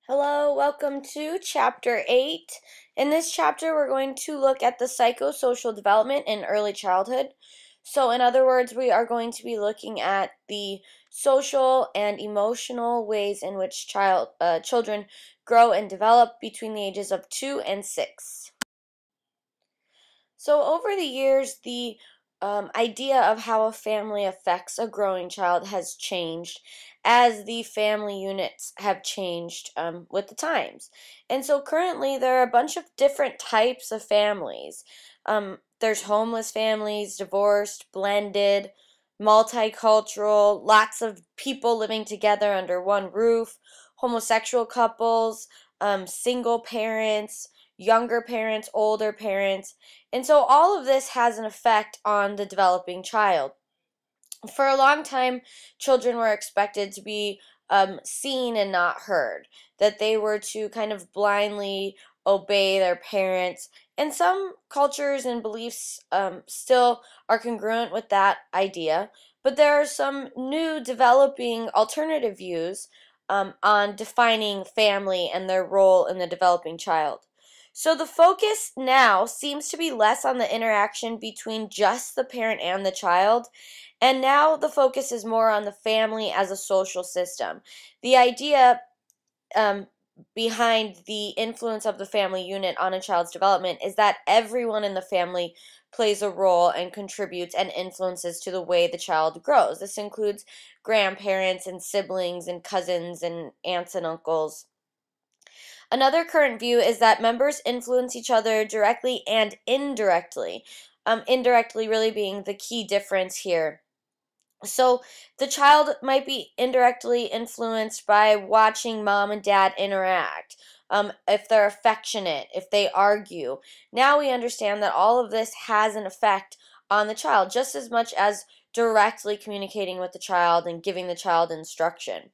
Hello, welcome to Chapter 8. In this chapter, we're going to look at the psychosocial development in early childhood. So, in other words, we are going to be looking at the social and emotional ways in which children grow and develop between the ages of 2 and 6. So, over the years, the idea of how a family affects a growing child has changed as the family units have changed with the times. And so, currently, there are a bunch of different types of families. There's homeless families, divorced, blended, multicultural, lots of people living together under one roof, homosexual couples, single parents, younger parents, older parents. And so all of this has an effect on the developing child. For a long time, children were expected to be seen and not heard, that they were to kind of blindly obey their parents. And some cultures and beliefs still are congruent with that idea, but there are some new developing alternative views on defining family and their role in the developing child. So the focus now seems to be less on the interaction between just the parent and the child, and now the focus is more on the family as a social system. The idea um, behind the influence of the family unit on a child's development is that everyone in the family plays a role and contributes and influences to the way the child grows. This includes grandparents and siblings and cousins and aunts and uncles. Another current view is that members influence each other directly and indirectly. Indirectly really being the key difference here. So the child might be indirectly influenced by watching mom and dad interact. If they're affectionate, if they argue. Now we understand that all of this has an effect on the child just as much as directly communicating with the child and giving the child instruction.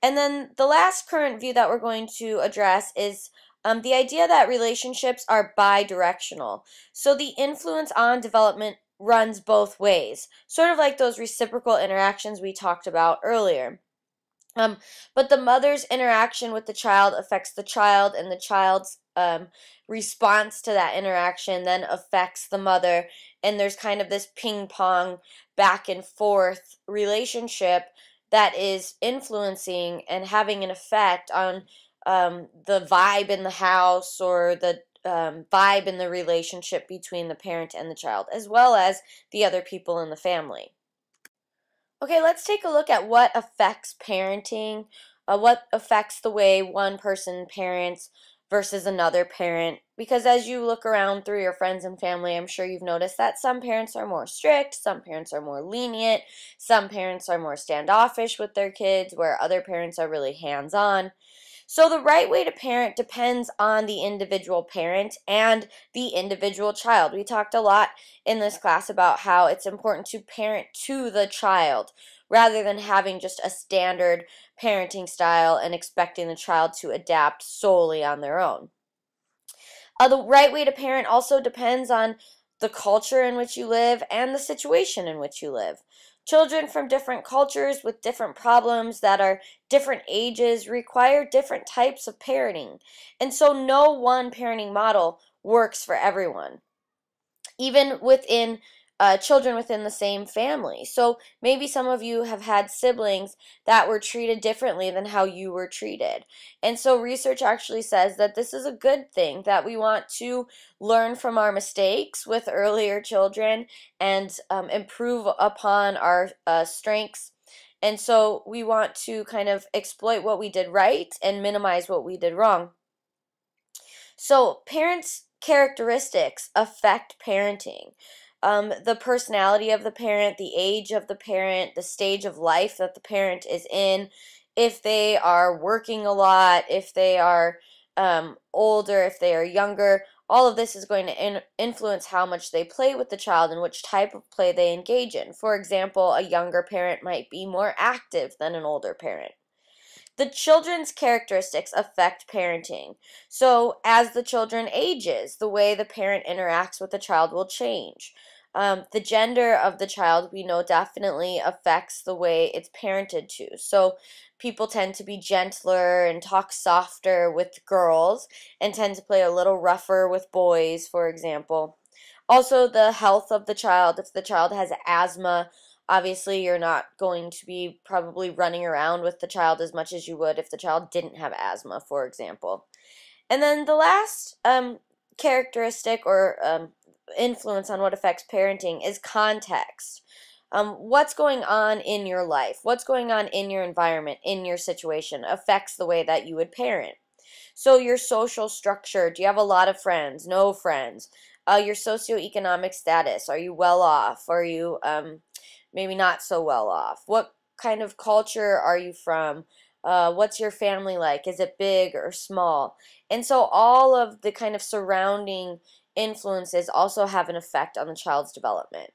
And then the last current view that we're going to address is the idea that relationships are bi-directional. So the influence on development runs both ways, sort of like those reciprocal interactions we talked about earlier. But the mother's interaction with the child affects the child, and the child's response to that interaction then affects the mother. And there's kind of this ping pong back and forth relationship that is influencing and having an effect on the vibe in the house or the vibe in the relationship between the parent and the child, as well as the other people in the family. Okay, let's take a look at what affects parenting, what affects the way one person parents versus another parent. Because as you look around through your friends and family, I'm sure you've noticed that some parents are more strict, some parents are more lenient, some parents are more standoffish with their kids, where other parents are really hands-on. So the right way to parent depends on the individual parent and the individual child. We talked a lot in this class about how it's important to parent to the child rather than having just a standard parenting style and expecting the child to adapt solely on their own. The right way to parent also depends on the culture in which you live and the situation in which you live. Children from different cultures with different problems that are different ages require different types of parenting. And so no one parenting model works for everyone, even within children within the same family. So maybe some of you have had siblings that were treated differently than how you were treated. And so research actually says that this is a good thing, that we want to learn from our mistakes with earlier children and improve upon our strengths. And so we want to kind of exploit what we did right and minimize what we did wrong. So parents' characteristics affect parenting. The personality of the parent, the age of the parent, the stage of life that the parent is in, if they are working a lot, if they are older, if they are younger, all of this is going to influence how much they play with the child and which type of play they engage in. For example, a younger parent might be more active than an older parent. The children's characteristics affect parenting. So as the children ages, the way the parent interacts with the child will change. The gender of the child, we know, definitely affects the way it's parented to. So people tend to be gentler and talk softer with girls and tend to play a little rougher with boys, for example. Also, the health of the child. If the child has asthma, obviously you're not going to be probably running around with the child as much as you would if the child didn't have asthma, for example. And then the last characteristic or influence on what affects parenting is context. What's going on in your life, what's going on in your environment, in your situation, affects the way that you would parent. So your social structure, do you have a lot of friends, no friends? Your socioeconomic status, are you well off? Are you maybe not so well off? What kind of culture are you from? What's your family like? Is it big or small? And so all of the kind of surrounding influences also have an effect on the child's development.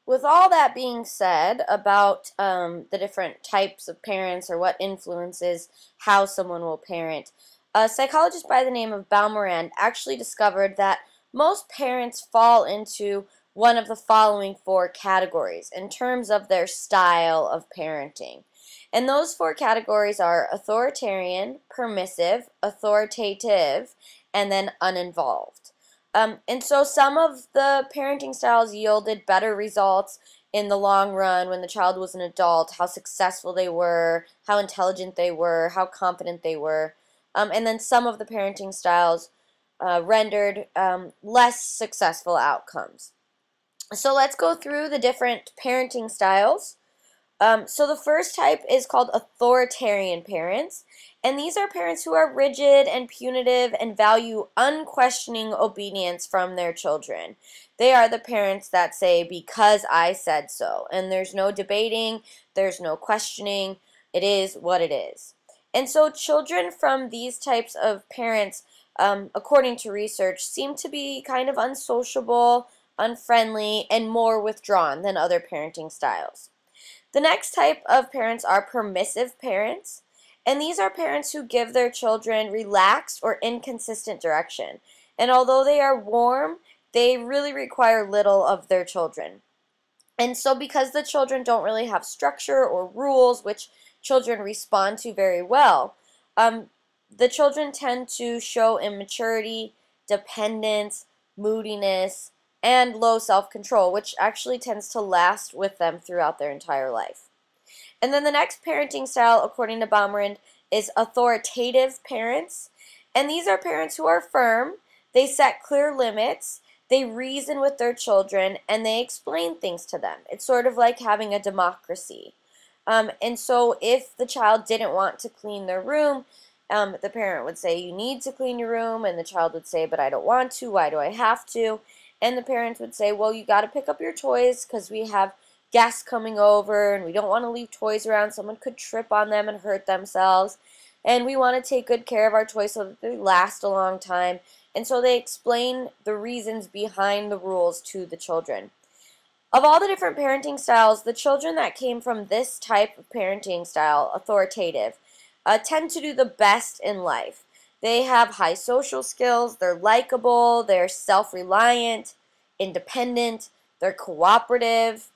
With all that being said about the different types of parents or what influences how someone will parent, a psychologist by the name of Balmorand actually discovered that most parents fall into one of the following four categories in terms of their style of parenting. And those four categories are authoritarian, permissive, authoritative, and then uninvolved. And so some of the parenting styles yielded better results in the long run when the child was an adult, how successful they were, how intelligent they were, how competent they were. And then some of the parenting styles rendered less successful outcomes. So let's go through the different parenting styles. So the first type is called authoritarian parents, and these are parents who are rigid and punitive and value unquestioning obedience from their children. They are the parents that say, because I said so, and there's no debating, there's no questioning, it is what it is. And so children from these types of parents, according to research, seem to be kind of unsociable, unfriendly, and more withdrawn than other parenting styles. The next type of parents are permissive parents, and these are parents who give their children relaxed or inconsistent direction. And although they are warm, they really require little of their children. And so because the children don't really have structure or rules, which children respond to very well, the children tend to show immaturity, dependence, moodiness, and low self-control, which actually tends to last with them throughout their entire life. And then the next parenting style, according to Baumrind, is authoritative parents. And these are parents who are firm, they set clear limits, they reason with their children, and they explain things to them. It's sort of like having a democracy. And so if the child didn't want to clean their room, the parent would say, you need to clean your room, and the child would say, but I don't want to, why do I have to? And the parents would say, well, you got to pick up your toys because we have guests coming over and we don't want to leave toys around. Someone could trip on them and hurt themselves. And we want to take good care of our toys so that they last a long time. And so they explain the reasons behind the rules to the children. Of all the different parenting styles, the children that came from this type of parenting style, authoritative, tend to do the best in life. They have high social skills, they're likable, they're self-reliant, independent, they're cooperative,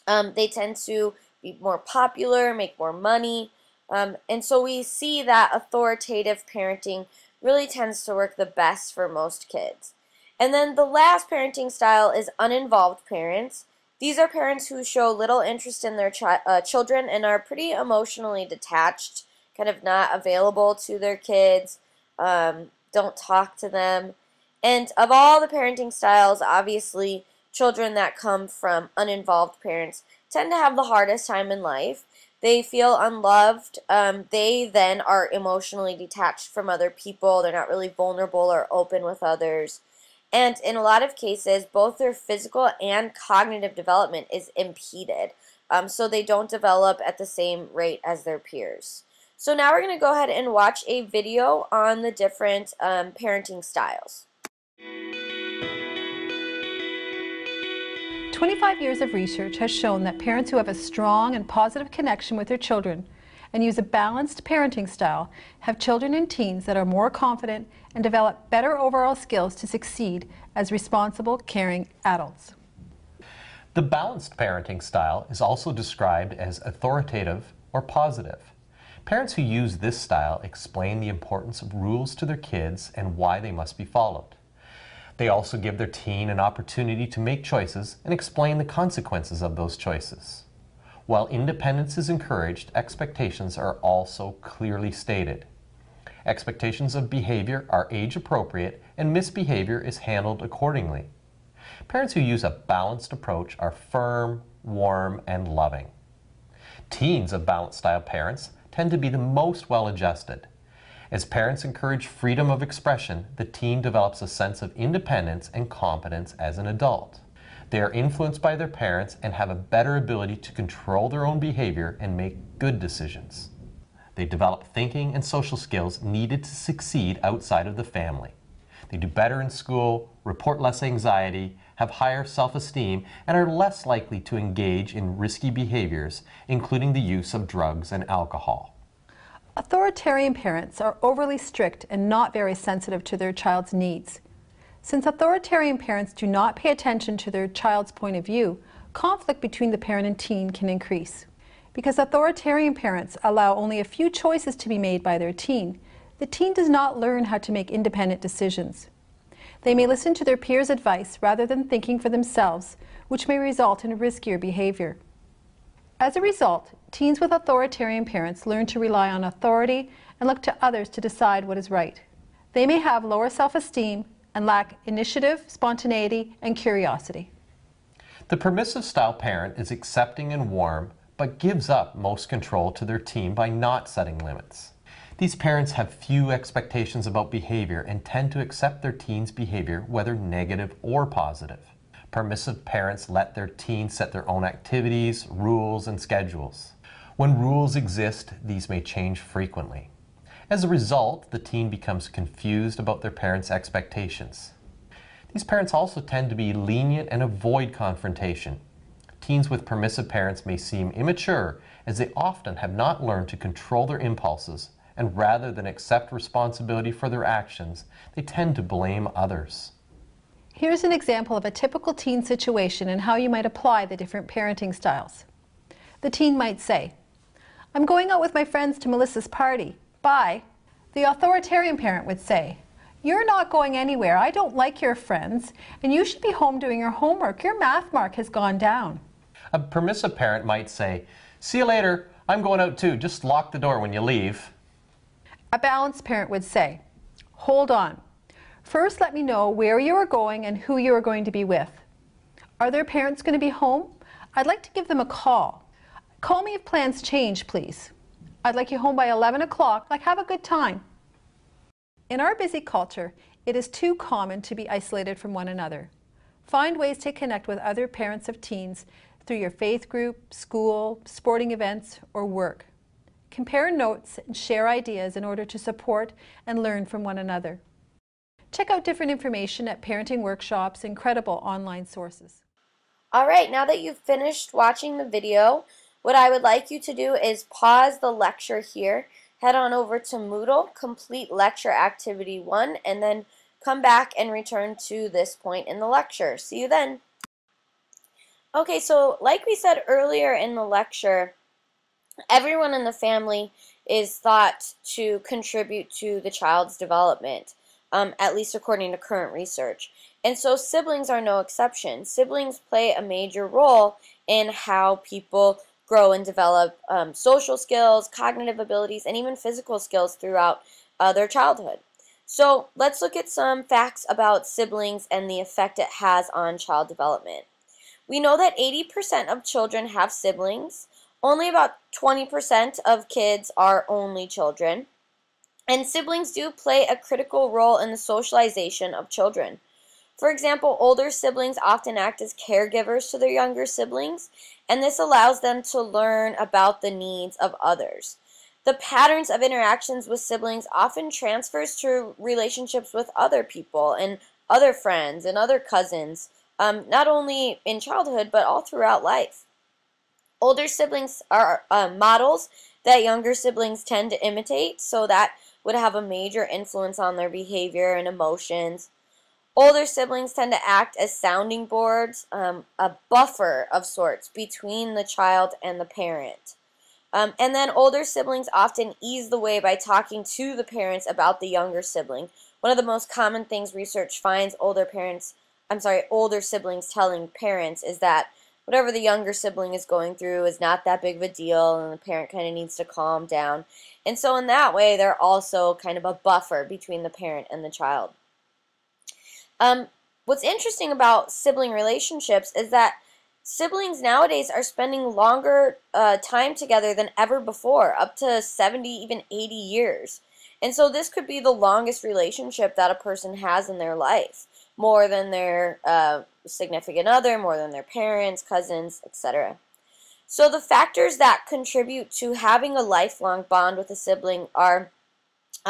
they tend to be more popular, make more money, and so we see that authoritative parenting really tends to work the best for most kids. And then the last parenting style is uninvolved parents. These are parents who show little interest in their children and are pretty emotionally detached, kind of not available to their kids, don't talk to them. And of all the parenting styles, obviously, children that come from uninvolved parents tend to have the hardest time in life. They feel unloved. They then are emotionally detached from other people. They're not really vulnerable or open with others. And in a lot of cases, both their physical and cognitive development is impeded. So they don't develop at the same rate as their peers. So now we're going to go ahead and watch a video on the different parenting styles. 25 years of research has shown that parents who have a strong and positive connection with their children and use a balanced parenting style have children and teens that are more confident and develop better overall skills to succeed as responsible, caring adults. The balanced parenting style is also described as authoritative, or positive. Parents who use this style explain the importance of rules to their kids and why they must be followed. They also give their teen an opportunity to make choices and explain the consequences of those choices. While independence is encouraged, expectations are also clearly stated. Expectations of behavior are age appropriate and misbehavior is handled accordingly. Parents who use a balanced approach are firm, warm, and loving. Teens of balanced style parents tend to be the most well-adjusted. As parents encourage freedom of expression, the teen develops a sense of independence and competence as an adult. They are influenced by their parents and have a better ability to control their own behavior and make good decisions. They develop thinking and social skills needed to succeed outside of the family. They do better in school, report less anxiety, have higher self-esteem, and are less likely to engage in risky behaviors, including the use of drugs and alcohol. Authoritarian parents are overly strict and not very sensitive to their child's needs. Since authoritarian parents do not pay attention to their child's point of view, conflict between the parent and teen can increase. Because authoritarian parents allow only a few choices to be made by their teen, the teen does not learn how to make independent decisions. They may listen to their peers' advice rather than thinking for themselves, which may result in riskier behavior. As a result, teens with authoritarian parents learn to rely on authority and look to others to decide what is right. They may have lower self-esteem and lack initiative, spontaneity, and curiosity. The permissive style parent is accepting and warm, but gives up most control to their teen by not setting limits. These parents have few expectations about behavior and tend to accept their teen's behavior, whether negative or positive. Permissive parents let their teens set their own activities, rules, and schedules. When rules exist, these may change frequently. As a result, the teen becomes confused about their parents' expectations. These parents also tend to be lenient and avoid confrontation. Teens with permissive parents may seem immature as they often have not learned to control their impulses, and rather than accept responsibility for their actions, they tend to blame others. Here's an example of a typical teen situation and how you might apply the different parenting styles. The teen might say, "I'm going out with my friends to Melissa's party. Bye." The authoritarian parent would say, "You're not going anywhere. I don't like your friends, and you should be home doing your homework. Your math mark has gone down." A permissive parent might say, "See you later. I'm going out too. Just lock the door when you leave." A balanced parent would say, "Hold on. First, let me know where you are going and who you are going to be with. Are their parents going to be home? I'd like to give them a call. Call me if plans change, please. I'd like you home by 11 o'clock. Like, have a good time." In our busy culture, it is too common to be isolated from one another. Find ways to connect with other parents of teens through your faith group, school, sporting events, or work. Compare notes and share ideas in order to support and learn from one another. Check out different information at parenting workshops and credible online sources. Alright, now that you've finished watching the video, what I would like you to do is pause the lecture here, head on over to Moodle, complete lecture activity 1, and then come back and return to this point in the lecture. See you then. Okay, so like we said earlier in the lecture, everyone in the family is thought to contribute to the child's development, at least according to current research. And so siblings are no exception. Siblings play a major role in how people grow and develop social skills, cognitive abilities, and even physical skills throughout their childhood. So let's look at some facts about siblings and the effect it has on child development. We know that 80% of children have siblings. Only about 20% of kids are only children. And siblings do play a critical role in the socialization of children. For example, older siblings often act as caregivers to their younger siblings, and this allows them to learn about the needs of others. The patterns of interactions with siblings often transfers to relationships with other people and other friends and other cousins, not only in childhood but all throughout life. Older siblings are models that younger siblings tend to imitate, so that would have a major influence on their behavior and emotions. Older siblings tend to act as sounding boards, a buffer of sorts between the child and the parent. And then older siblings often ease the way by talking to the parents about the younger sibling. One of the most common things research finds older siblings telling parents is that whatever the younger sibling is going through is not that big of a deal, and the parent kind of needs to calm down. And so in that way, they're also kind of a buffer between the parent and the child. What's interesting about sibling relationships is that siblings nowadays are spending longer time together than ever before, up to 70, even 80 years. And so this could be the longest relationship that a person has in their life, more than their significant other, more than their parents, cousins, etc. So the factors that contribute to having a lifelong bond with a sibling are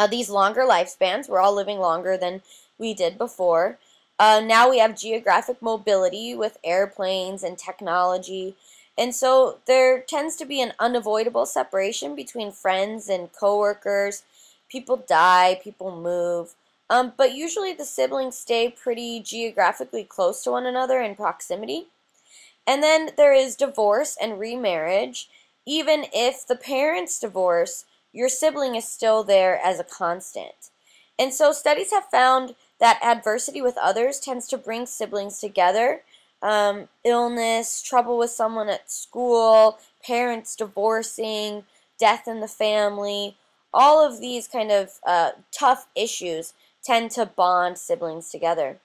these longer lifespans. We're all living longer than we did before. Now we have geographic mobility with airplanes and technology. And so there tends to be an unavoidable separation between friends and coworkers. People die, people move. But usually the siblings stay pretty geographically close to one another in proximity. And then there is divorce and remarriage. Even if the parents divorce, your sibling is still there as a constant. And so studies have found that adversity with others tends to bring siblings together. Illness, trouble with someone at school, parents divorcing, death in the family, all of these kind of tough issues tend to bond siblings together.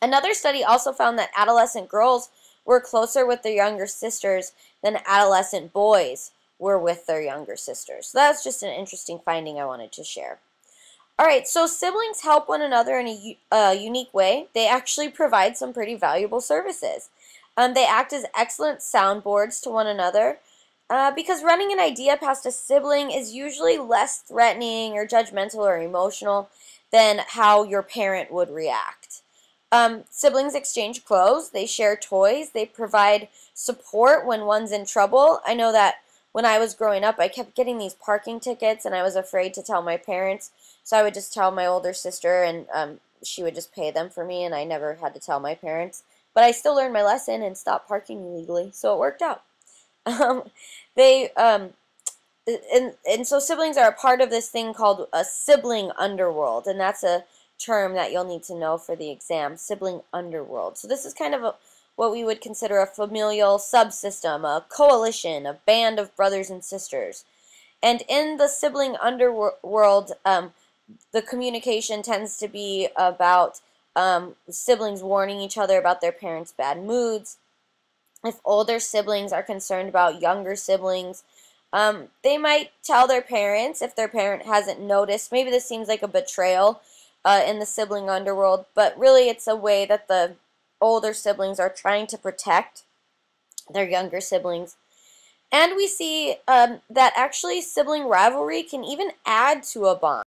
Another study also found that adolescent girls were closer with their younger sisters than adolescent boys were with their younger sisters. So that's just an interesting finding I wanted to share. Alright, so siblings help one another in a unique way. They actually provide some pretty valuable services. They act as excellent soundboards to one another because running an idea past a sibling is usually less threatening or judgmental or emotional than how your parent would react. Siblings exchange clothes, they share toys, they provide support when one's in trouble. I know that when I was growing up, I kept getting these parking tickets and I was afraid to tell my parents, so I would just tell my older sister and she would just pay them for me and I never had to tell my parents. But I still learned my lesson and stopped parking illegally, so it worked out. And so siblings are a part of this thing called a sibling underworld, and that's a term that you'll need to know for the exam, sibling underworld. So this is kind of what we would consider a familial subsystem, a coalition, a band of brothers and sisters. And in the sibling underworld, the communication tends to be about siblings warning each other about their parents' bad moods. If older siblings are concerned about younger siblings, they might tell their parents if their parent hasn't noticed. Maybe this seems like a betrayal in the sibling underworld, but really it's a way that the older siblings are trying to protect their younger siblings. And we see that actually sibling rivalry can even add to a bond.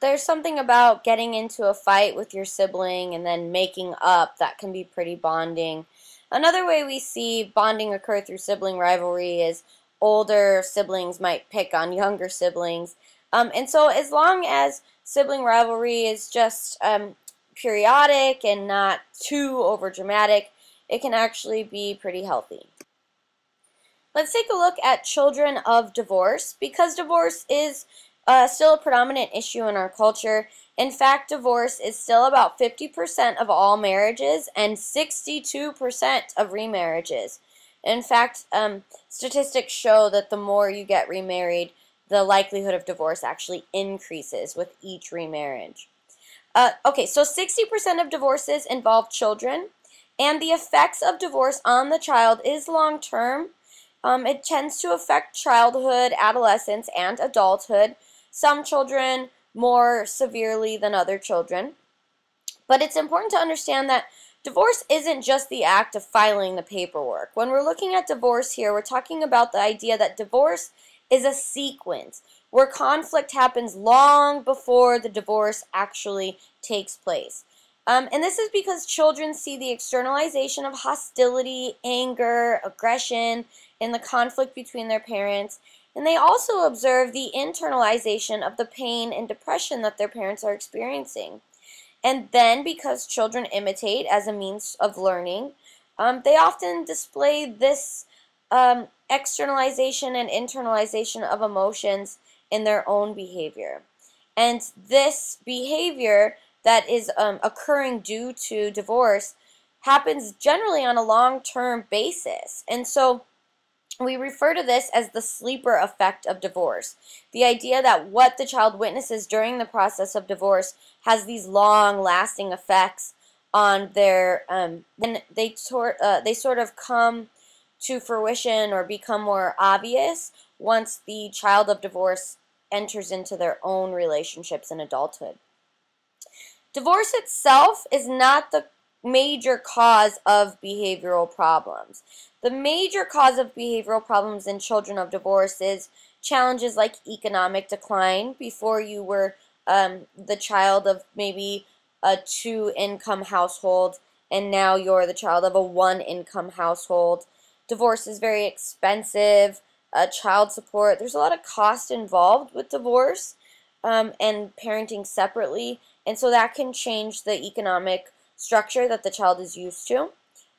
There's something about getting into a fight with your sibling and then making up that can be pretty bonding. Another way we see bonding occur through sibling rivalry is older siblings might pick on younger siblings. And so as long as sibling rivalry is just periodic and not too overdramatic, it can actually be pretty healthy. Let's take a look at children of divorce, because divorce is still a predominant issue in our culture. In fact, divorce is still about 50% of all marriages and 62% of remarriages. In fact, statistics show that the more you get remarried, the likelihood of divorce actually increases with each remarriage. Okay, so 60% of divorces involve children, and the effects of divorce on the child is long-term. It tends to affect childhood, adolescence, and adulthood. Some children more severely than other children. But it's important to understand that divorce isn't just the act of filing the paperwork. When we're looking at divorce here, we're talking about the idea that divorce is a sequence where conflict happens long before the divorce actually takes place. And this is because children see the externalization of hostility, anger, aggression in the conflict between their parents, and they also observe the internalization of the pain and depression that their parents are experiencing. And then, because children imitate as a means of learning, they often display this externalization and internalization of emotions in their own behavior. And this behavior that is occurring due to divorce happens generally on a long-term basis. And so we refer to this as the sleeper effect of divorce. The idea that what the child witnesses during the process of divorce has these long-lasting effects on their, and they sort of come to fruition or become more obvious once the child of divorce enters into their own relationships in adulthood. Divorce itself is not the major cause of behavioral problems. The major cause of behavioral problems in children of divorce is challenges like economic decline. Before you were the child of maybe a 2-income household, and now you're the child of a 1-income household. Divorce is very expensive. Child support. There's a lot of cost involved with divorce and parenting separately, and so that can change the economic structure that the child is used to.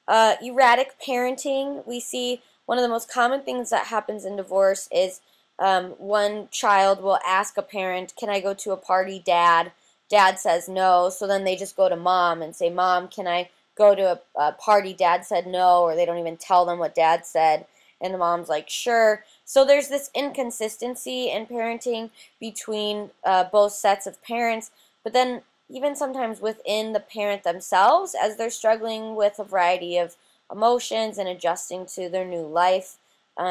Erratic parenting, we see one of the most common things that happens in divorce is one child will ask a parent, can I go to a party, Dad? Dad says no, so then they just go to Mom and say, Mom, can I go to a party? Dad said no, or they don't even tell them what Dad said, and the mom's like, sure. So there's this inconsistency in parenting between both sets of parents, but then even sometimes within the parent themselves as they're struggling with a variety of emotions and adjusting to their new life,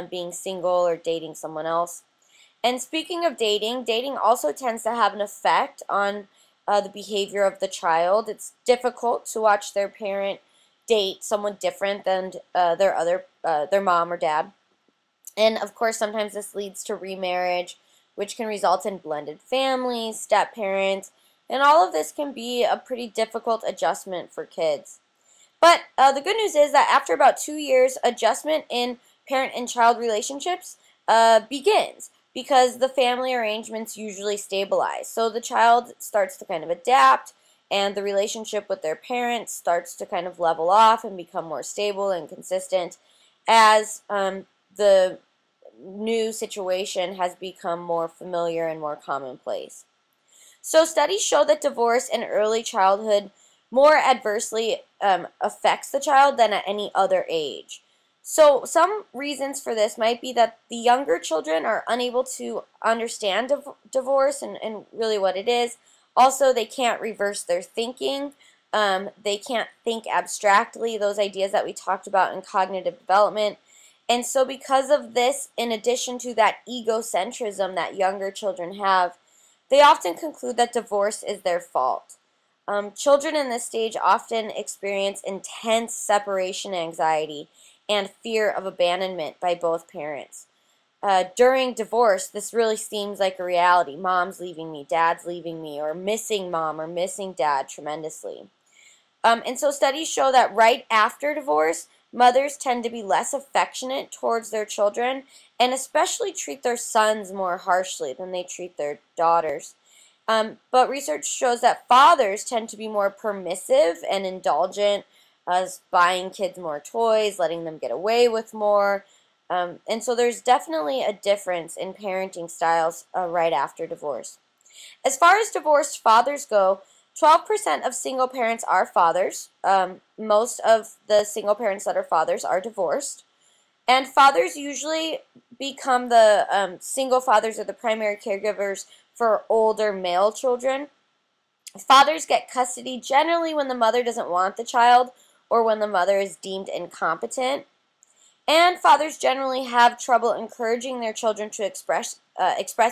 being single or dating someone else. And speaking of dating, dating also tends to have an effect on the behavior of the child. It's difficult to watch their parent date someone different than their mom or dad. And of course, sometimes this leads to remarriage, which can result in blended families, step parents, and all of this can be a pretty difficult adjustment for kids. But the good news is that after about 2 years, adjustment in parent and child relationships begins because the family arrangements usually stabilize. So the child starts to kind of adapt, and the relationship with their parents starts to kind of level off and become more stable and consistent as the new situation has become more familiar and more commonplace. So studies show that divorce in early childhood more adversely affects the child than at any other age. So some reasons for this might be that the younger children are unable to understand divorce and really what it is. Also, they can't reverse their thinking. They can't think abstractly, those ideas that we talked about in cognitive development. And so because of this, in addition to that egocentrism that younger children have, they often conclude that divorce is their fault. Children in this stage often experience intense separation anxiety and fear of abandonment by both parents. During divorce, this really seems like a reality. Mom's leaving me, dad's leaving me, or missing mom or missing dad tremendously. And so studies show that right after divorce, mothers tend to be less affectionate towards their children and especially treat their sons more harshly than they treat their daughters. But research shows that fathers tend to be more permissive and indulgent, buying kids more toys, letting them get away with more. And so there's definitely a difference in parenting styles right after divorce. As far as divorced fathers go, 12% of single parents are fathers. Most of the single parents that are fathers are divorced. And fathers usually become the single fathers or the primary caregivers for older male children. Fathers get custody generally when the mother doesn't want the child or when the mother is deemed incompetent. And fathers generally have trouble encouraging their children to express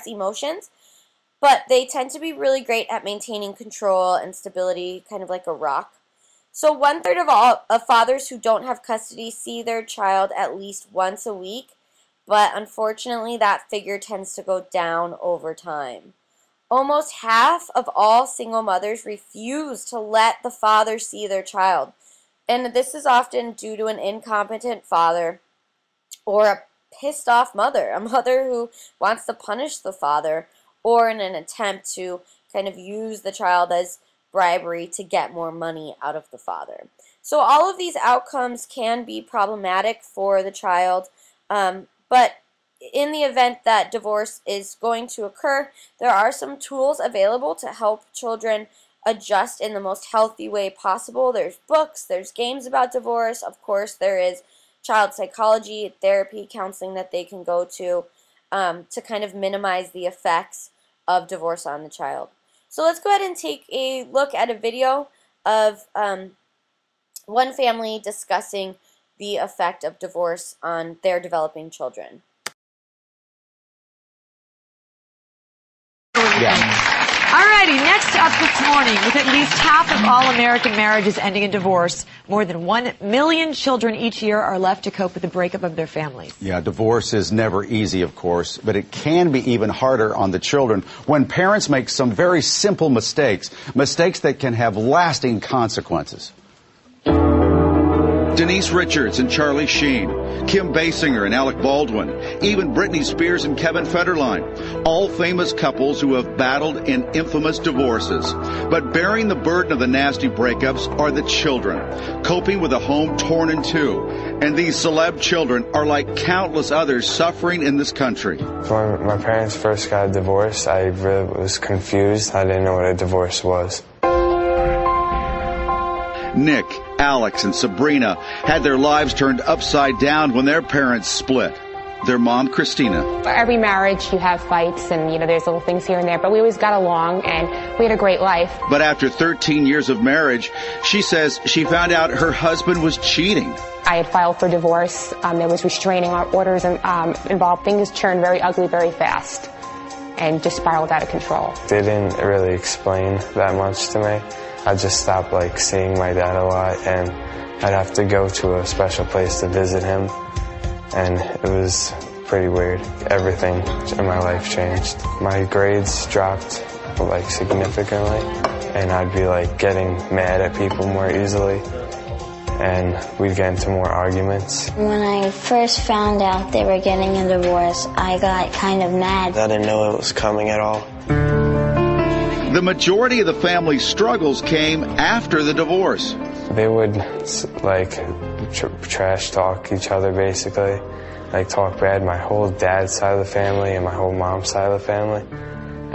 emotions, but they tend to be really great at maintaining control and stability, kind of like a rock. So 1/3 of all fathers who don't have custody see their child at least once a week, but unfortunately that figure tends to go down over time. Almost half of all single mothers refuse to let the father see their child, and this is often due to an incompetent father or a pissed off mother, a mother who wants to punish the father, or in an attempt to kind of use the child as bribery to get more money out of the father. So all of these outcomes can be problematic for the child, But in the event that divorce is going to occur, there are some tools available to help children adjust in the most healthy way possible. There's books, there's games about divorce, of course there is child psychology, therapy, counseling that they can go to kind of minimize the effects of divorce on the child. So let's go ahead and take a look at a video of one family discussing the effect of divorce on their developing children. Alrighty, next up this morning, with at least half of all American marriages ending in divorce, more than 1 million children each year are left to cope with the breakup of their families. Yeah, divorce is never easy, of course, but it can be even harder on the children when parents make some very simple mistakes that can have lasting consequences. Denise Richards and Charlie Sheen, Kim Basinger and Alec Baldwin, even Britney Spears and Kevin Federline, all famous couples who have battled in infamous divorces. But bearing the burden of the nasty breakups are the children, coping with a home torn in two. And these celeb children are like countless others suffering in this country. When my parents first got divorced, I really was confused. I didn't know what a divorce was. Nick, Alex, and Sabrina had their lives turned upside down when their parents split. Their mom, Christina. Every marriage you have fights and, there's little things here and there, but we always got along and we had a great life. But after 13 years of marriage, she says she found out her husband was cheating. I had filed for divorce. There was restraining orders involved. Things turned very ugly very fast and just spiraled out of control. They didn't really explain that much to me. I just stopped seeing my dad a lot, and I'd have to go to a special place to visit him, and it was pretty weird. Everything in my life changed. My grades dropped significantly, and I'd be getting mad at people more easily, and we'd get into more arguments. When I first found out they were getting a divorce, I got kind of mad. I didn't know it was coming at all. The majority of the family's struggles came after the divorce. They would, trash talk each other, basically. Talk bad, my whole dad's side of the family and my whole mom's side of the family.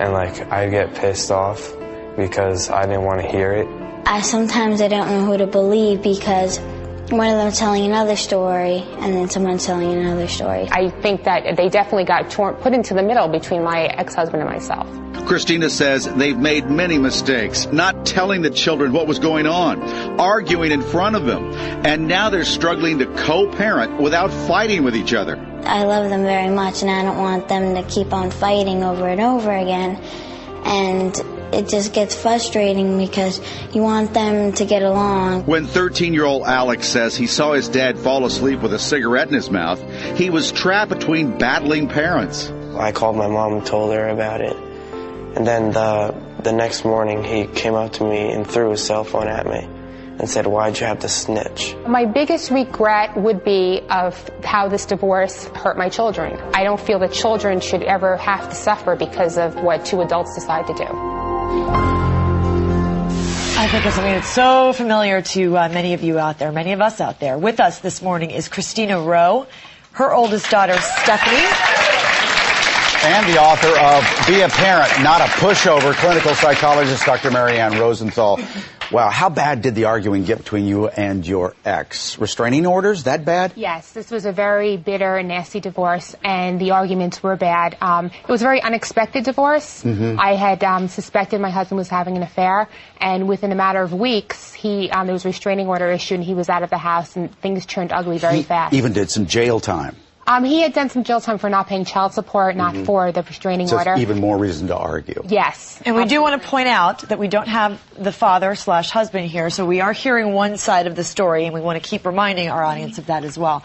And, I'd get pissed off because I didn't want to hear it. Sometimes I don't know who to believe because one of them telling another story and then someone telling another story. I think that they definitely got put into the middle between my ex-husband and myself. Christina says they've made many mistakes, not telling the children what was going on, arguing in front of them, and now they're struggling to co-parent without fighting with each other. I love them very much and I don't want them to keep on fighting over and over again, and it just gets frustrating because you want them to get along. When 13-year-old Alex says he saw his dad fall asleep with a cigarette in his mouth, he was trapped between battling parents. I called my mom and told her about it. And then the next morning, he came up to me and threw his cell phone at me and said, "Why'd you have to snitch?" My biggest regret would be of how this divorce hurt my children. I don't feel that children should ever have to suffer because of what two adults decide to do. I think it's something that's so familiar to many of you out there, many of us out there. With us this morning is Christina Rowe, her oldest daughter, Stephanie. And the author of Be a Parent, Not a Pushover, clinical psychologist Dr. Marianne Rosenthal. Wow, how bad did the arguing get between you and your ex? Restraining orders, that bad? Yes, this was a very bitter and nasty divorce, and the arguments were bad. It was a very unexpected divorce. I had suspected my husband was having an affair, and within a matter of weeks, there was a restraining order issued, and he was out of the house, and things turned ugly very fast. Even did some jail time. He had done some jail time for not paying child support, not for the restraining order. So even more reason to argue. Yes. And we do want to point out that we don't have the father/husband here, so we are hearing one side of the story, and we want to keep reminding our audience of that as well.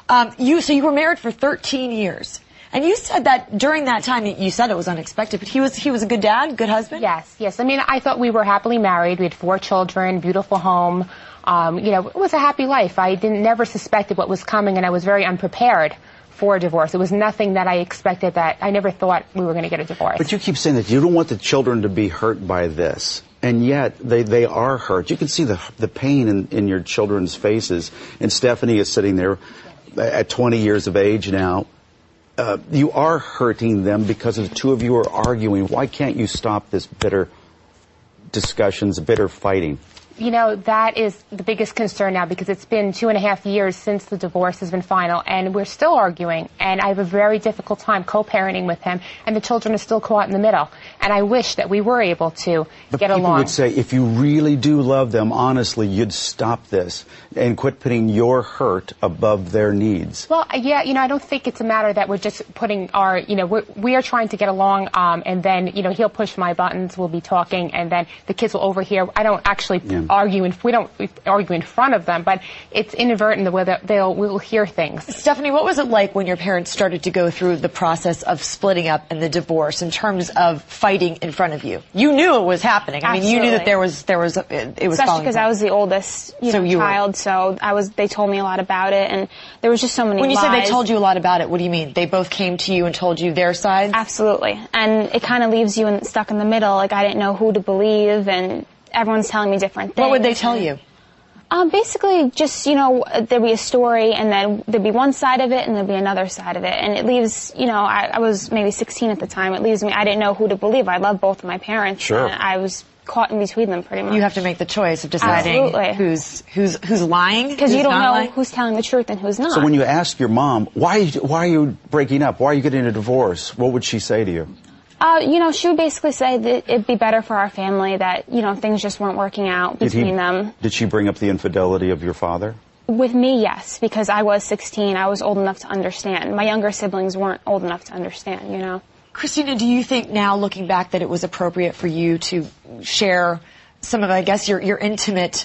So you were married for 13 years. And you said that during that time, you said it was unexpected, but he was a good dad, good husband? Yes. I mean, I thought we were happily married. We had 4 children, beautiful home. It was a happy life. I never suspected what was coming, and I was very unprepared for a divorce. It was nothing that I expected. That I never thought we were going to get a divorce. But you keep saying that you don't want the children to be hurt by this, and yet they are hurt. You can see the pain in your children's faces. And Stephanie is sitting there at 20 years of age now, you are hurting them because the two of you are arguing. Why can't you stop this bitter discussions, bitter fighting? You know, that is the biggest concern now, because it's been 2.5 years since the divorce has been final, and we're still arguing, and I have a very difficult time co-parenting with him, and the children are still caught in the middle, and I wish that we were able to get along. People would say, if you really do love them, honestly, you'd stop this and quit putting your hurt above their needs. Well, yeah, you know, I don't think it's a matter that we're just putting our, you know, we are trying to get along, and then, you know, he'll push my buttons, we'll be talking, and then the kids will overhear. I don't actually we don't argue in front of them, but it's inadvertent where we'll hear things. Stephanie, what was it like when your parents started to go through the process of splitting up and the divorce in terms of fighting in front of you? You knew it was happening. I mean, you knew that it was it was especially because I was the oldest child, so they told me a lot about it, and there was just so many When you lies. say they told you a lot about it, what do you mean? They both came to you and told you their side? Absolutely. And it kind of leaves you stuck in the middle. Like, I didn't know who to believe, and everyone's telling me different things. What would they tell you? Basically, just, you know, there'd be a story, and then there'd be one side of it, and there'd be another side of it. And it leaves, you know, I was maybe 16 at the time. It leaves me, I didn't know who to believe. I love both of my parents. Sure. And I was caught in between them pretty much. You have to make the choice of deciding who's lying, because you don't know who's telling the truth and who's not. So when you ask your mom, why are you breaking up? Why are you getting a divorce? What would she say to you? You know, she would basically say that it'd be better for our family, that, you know, things just weren't working out between them. Did she bring up the infidelity of your father? With me, yes, because I was 16. I was old enough to understand. My younger siblings weren't old enough to understand, you know. Christina, do you think now, looking back, that it was appropriate for you to share some of, I guess, your intimate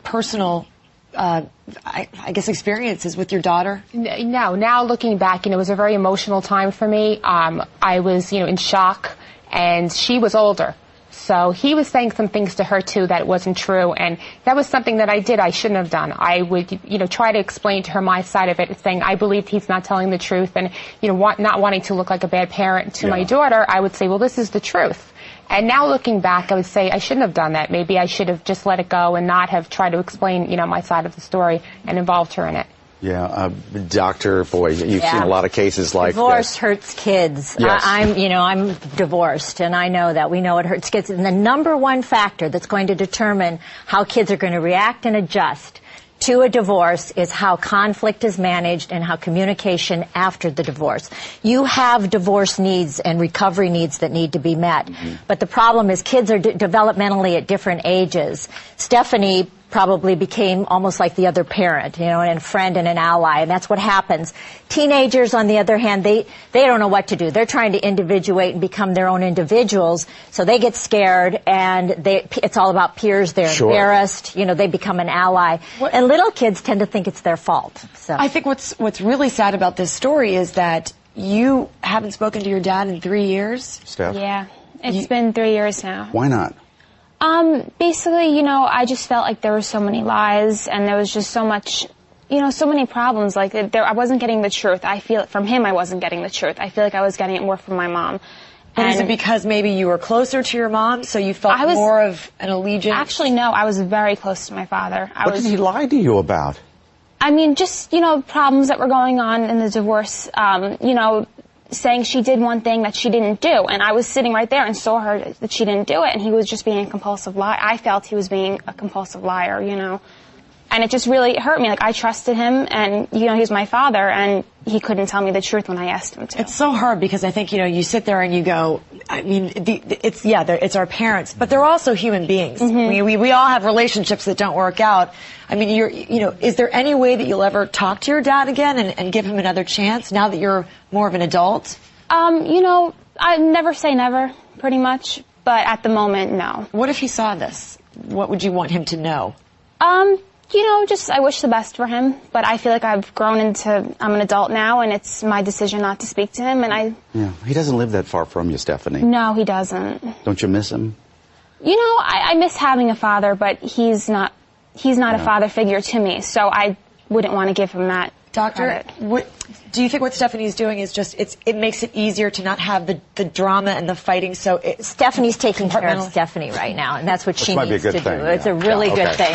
personal I guess experiences with your daughter? No. Now looking back, you know, it was a very emotional time for me. I was, you know, in shock, and she was older. So he was saying some things to her, too, that wasn't true, and that was something that I shouldn't have done. I would, you know, try to explain to her my side of it, saying I believed he's not telling the truth, and, you know, not wanting to look like a bad parent to my daughter. I would say, well, this is the truth. And now looking back, I would say I shouldn't have done that. Maybe I should have just let it go and not have tried to explain, you know, my side of the story and involved her in it. Yeah, doctor, boy, you've seen a lot of cases like divorce hurts kids. Yes. I'm divorced, and I know that. We know it hurts kids. And the number one factor that's going to determine how kids are going to react and adjust to a divorce is how conflict is managed and how communication after the divorce. You have divorce needs and recovery needs that need to be met. But the problem is kids are developmentally at different ages. Stephanie probably became almost like the other parent, you know, and a friend and an ally, and that's what happens. Teenagers, on the other hand, they don't know what to do. They're trying to individuate and become their own individuals, so they get scared, and it's all about peers. They're embarrassed, you know, they become an ally. And little kids tend to think it's their fault. So I think what's really sad about this story is that you haven't spoken to your dad in 3 years. Steph? Yeah, it's been 3 years now. Why not? Basically, you know, I just felt like there were so many lies, and there was just so much, you know, so many problems. Like, I wasn't getting the truth. I feel from him I wasn't getting the truth. I feel like I was getting it more from my mom. And is it because maybe you were closer to your mom, so you felt more of an allegiance? Actually, no. I was very close to my father. What did he lie to you about? I mean, just, you know, problems that were going on in the divorce, you know, saying she did one thing that she didn't do, and I was sitting right there and saw her that she didn't do it, and he was just being a compulsive liar. I felt he was being a compulsive liar, you know, and it just really hurt me. Like, I trusted him, and, you know, he's my father, and he couldn't tell me the truth when I asked him to. It's so hard because I think, you know, you sit there and you go, I mean, it's our parents, but they're also human beings. We all have relationships that don't work out. I mean, you know, is there any way that you'll ever talk to your dad again and give him another chance now that you're more of an adult? You know, I never say never, pretty much, but at the moment, no. What if he saw this? What would you want him to know? You know, just I wish the best for him, but I feel like I've grown into, I'm an adult now, and it's my decision not to speak to him, and Yeah, he doesn't live that far from you, Stephanie. No, he doesn't. Don't you miss him? You know, I miss having a father, but he's not a father figure to me, so I wouldn't want to give him that. Doctor, do you think what Stephanie's doing is just, it makes it easier to not have the drama and the fighting, so Stephanie's taking care of Stephanie right now, and that's what she needs to do. Thing, It's a really good thing.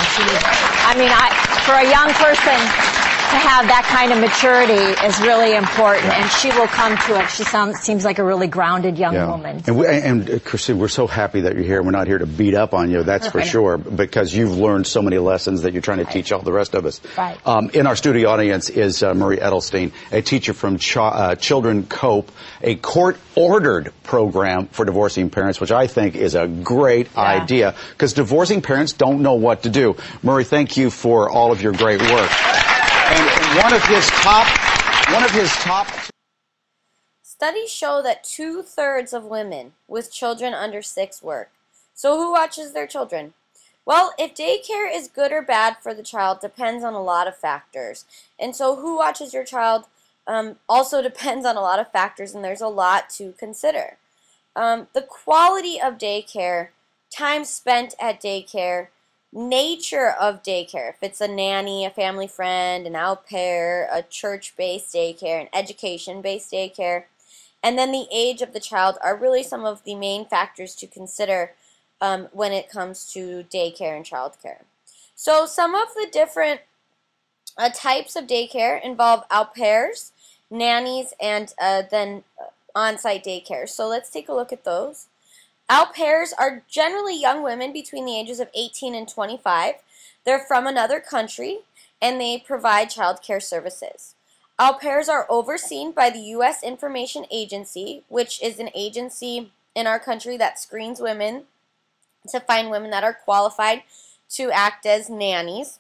I mean, for a young person to have that kind of maturity is really important, and she will come to it. She seems like a really grounded young woman. And Christine, we're so happy that you're here. We're not here to beat up on you, that's for sure, because you've learned so many lessons that you're trying to teach all the rest of us. Right. In our studio audience is Marie Edelstein, a teacher from Children Cope, a court-ordered program for divorcing parents, which I think is a great idea, because divorcing parents don't know what to do. Murray, thank you for all of your great work. And one of his top Studies show that 2/3 of women with children under 6 work. So who watches their children? Well, if daycare is good or bad for the child depends on a lot of factors. And so who watches your child also depends on a lot of factors, and there's a lot to consider. The quality of daycare, time spent at daycare, nature of daycare, if it's a nanny, a family friend, an au pair, a church-based daycare, an education-based daycare, and then the age of the child are really some of the main factors to consider when it comes to daycare and childcare. So some of the different types of daycare involve au pairs, nannies, and then on-site daycare. So let's take a look at those. Au pairs are generally young women between the ages of 18 and 25. They're from another country, and they provide child care services. Au pairs are overseen by the U.S. Information Agency, which is an agency in our country that screens women to find women that are qualified to act as nannies,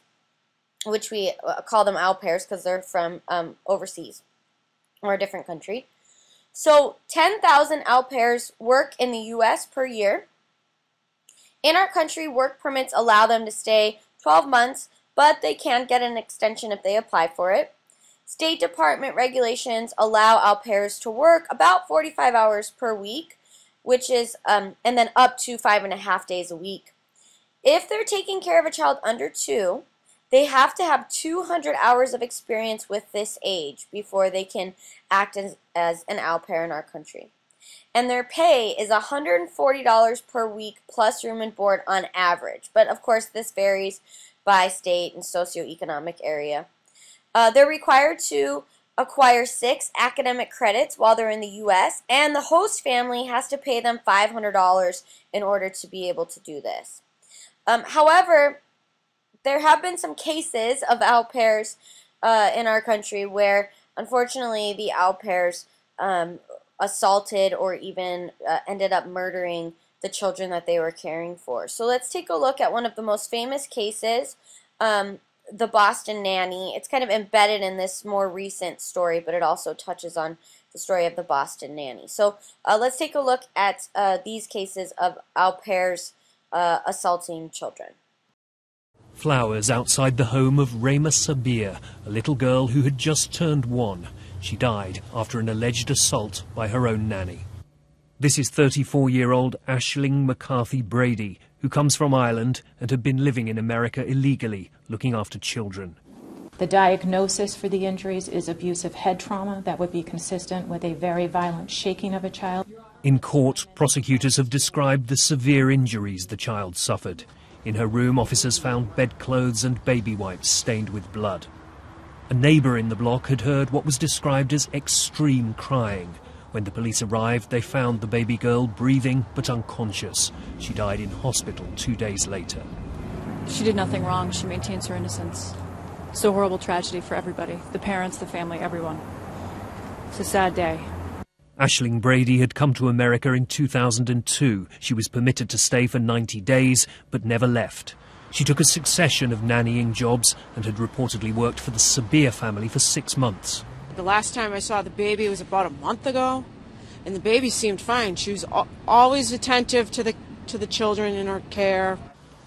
which we call them au pairs because they're from overseas or a different country. So 10,000 au pairs work in the U.S. per year. In our country, work permits allow them to stay 12 months, but they can get an extension if they apply for it. State Department regulations allow au pairs to work about 45 hours per week, which is, and then up to 5.5 days a week. If they're taking care of a child under 2, they have to have 200 hours of experience with this age before they can act as an au pair in our country. And their pay is $140 per week plus room and board on average. But of course this varies by state and socioeconomic area. They're required to acquire 6 academic credits while they're in the U.S. and the host family has to pay them $500 in order to be able to do this. However, there have been some cases of au pairs in our country where, unfortunately, the au pairs assaulted or even ended up murdering the children that they were caring for. So let's take a look at one of the most famous cases, the Boston nanny. It's kind of embedded in this more recent story, but it also touches on the story of the Boston nanny. So let's take a look at these cases of au pairs assaulting children. Flowers outside the home of Rema Sabir, a little girl who had just turned 1. She died after an alleged assault by her own nanny. This is 34-year-old Aisling McCarthy Brady, who comes from Ireland and had been living in America illegally, looking after children. The diagnosis for the injuries is abusive head trauma that would be consistent with a very violent shaking of a child. In court, prosecutors have described the severe injuries the child suffered. In her room, officers found bedclothes and baby wipes stained with blood. A neighbour in the block had heard what was described as extreme crying. When the police arrived, they found the baby girl breathing but unconscious. She died in hospital 2 days later. She did nothing wrong. She maintains her innocence. It's a horrible tragedy for everybody. The parents, the family, everyone. It's a sad day. Aisling Brady had come to America in 2002. She was permitted to stay for 90 days, but never left. She took a succession of nannying jobs and had reportedly worked for the Sabir family for 6 months. The last time I saw the baby was about a month ago, and the baby seemed fine. She was always attentive to the children in her care.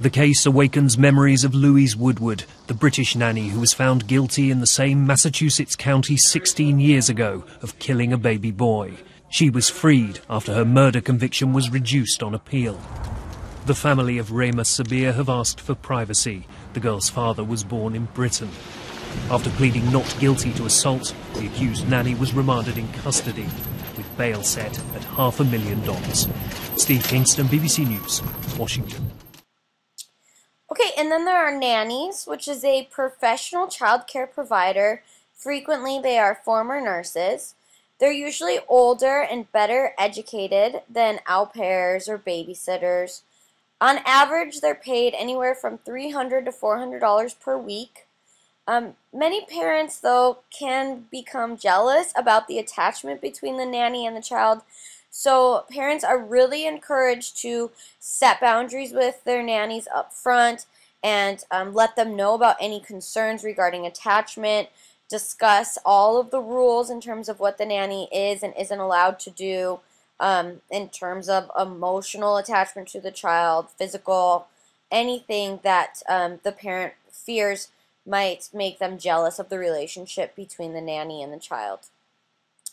The case awakens memories of Louise Woodward, the British nanny who was found guilty in the same Massachusetts county 16 years ago of killing a baby boy. She was freed after her murder conviction was reduced on appeal. The family of Rema Sabir have asked for privacy. The girl's father was born in Britain. After pleading not guilty to assault, the accused nanny was remanded in custody, with bail set at $500,000. Steve Kingston, BBC News, Washington. Okay, and then there are nannies, which is a professional child care provider. Frequently, they are former nurses. They're usually older and better educated than au pairs or babysitters. On average, they're paid anywhere from $300 to $400 per week. Many parents, though, can become jealous about the attachment between the nanny and the child. So parents are really encouraged to set boundaries with their nannies up front and let them know about any concerns regarding attachment, discuss all of the rules in terms of what the nanny is and isn't allowed to do in terms of emotional attachment to the child, physical, anything that the parent fears might make them jealous of the relationship between the nanny and the child.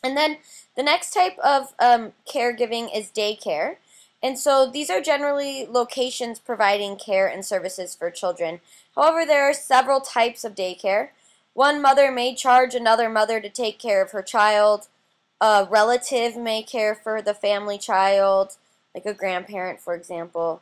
And then the next type of caregiving is daycare. And so these are generally locations providing care and services for children. However, there are several types of daycare. One mother may charge another mother to take care of her child. A relative may care for the family child, like a grandparent, for example.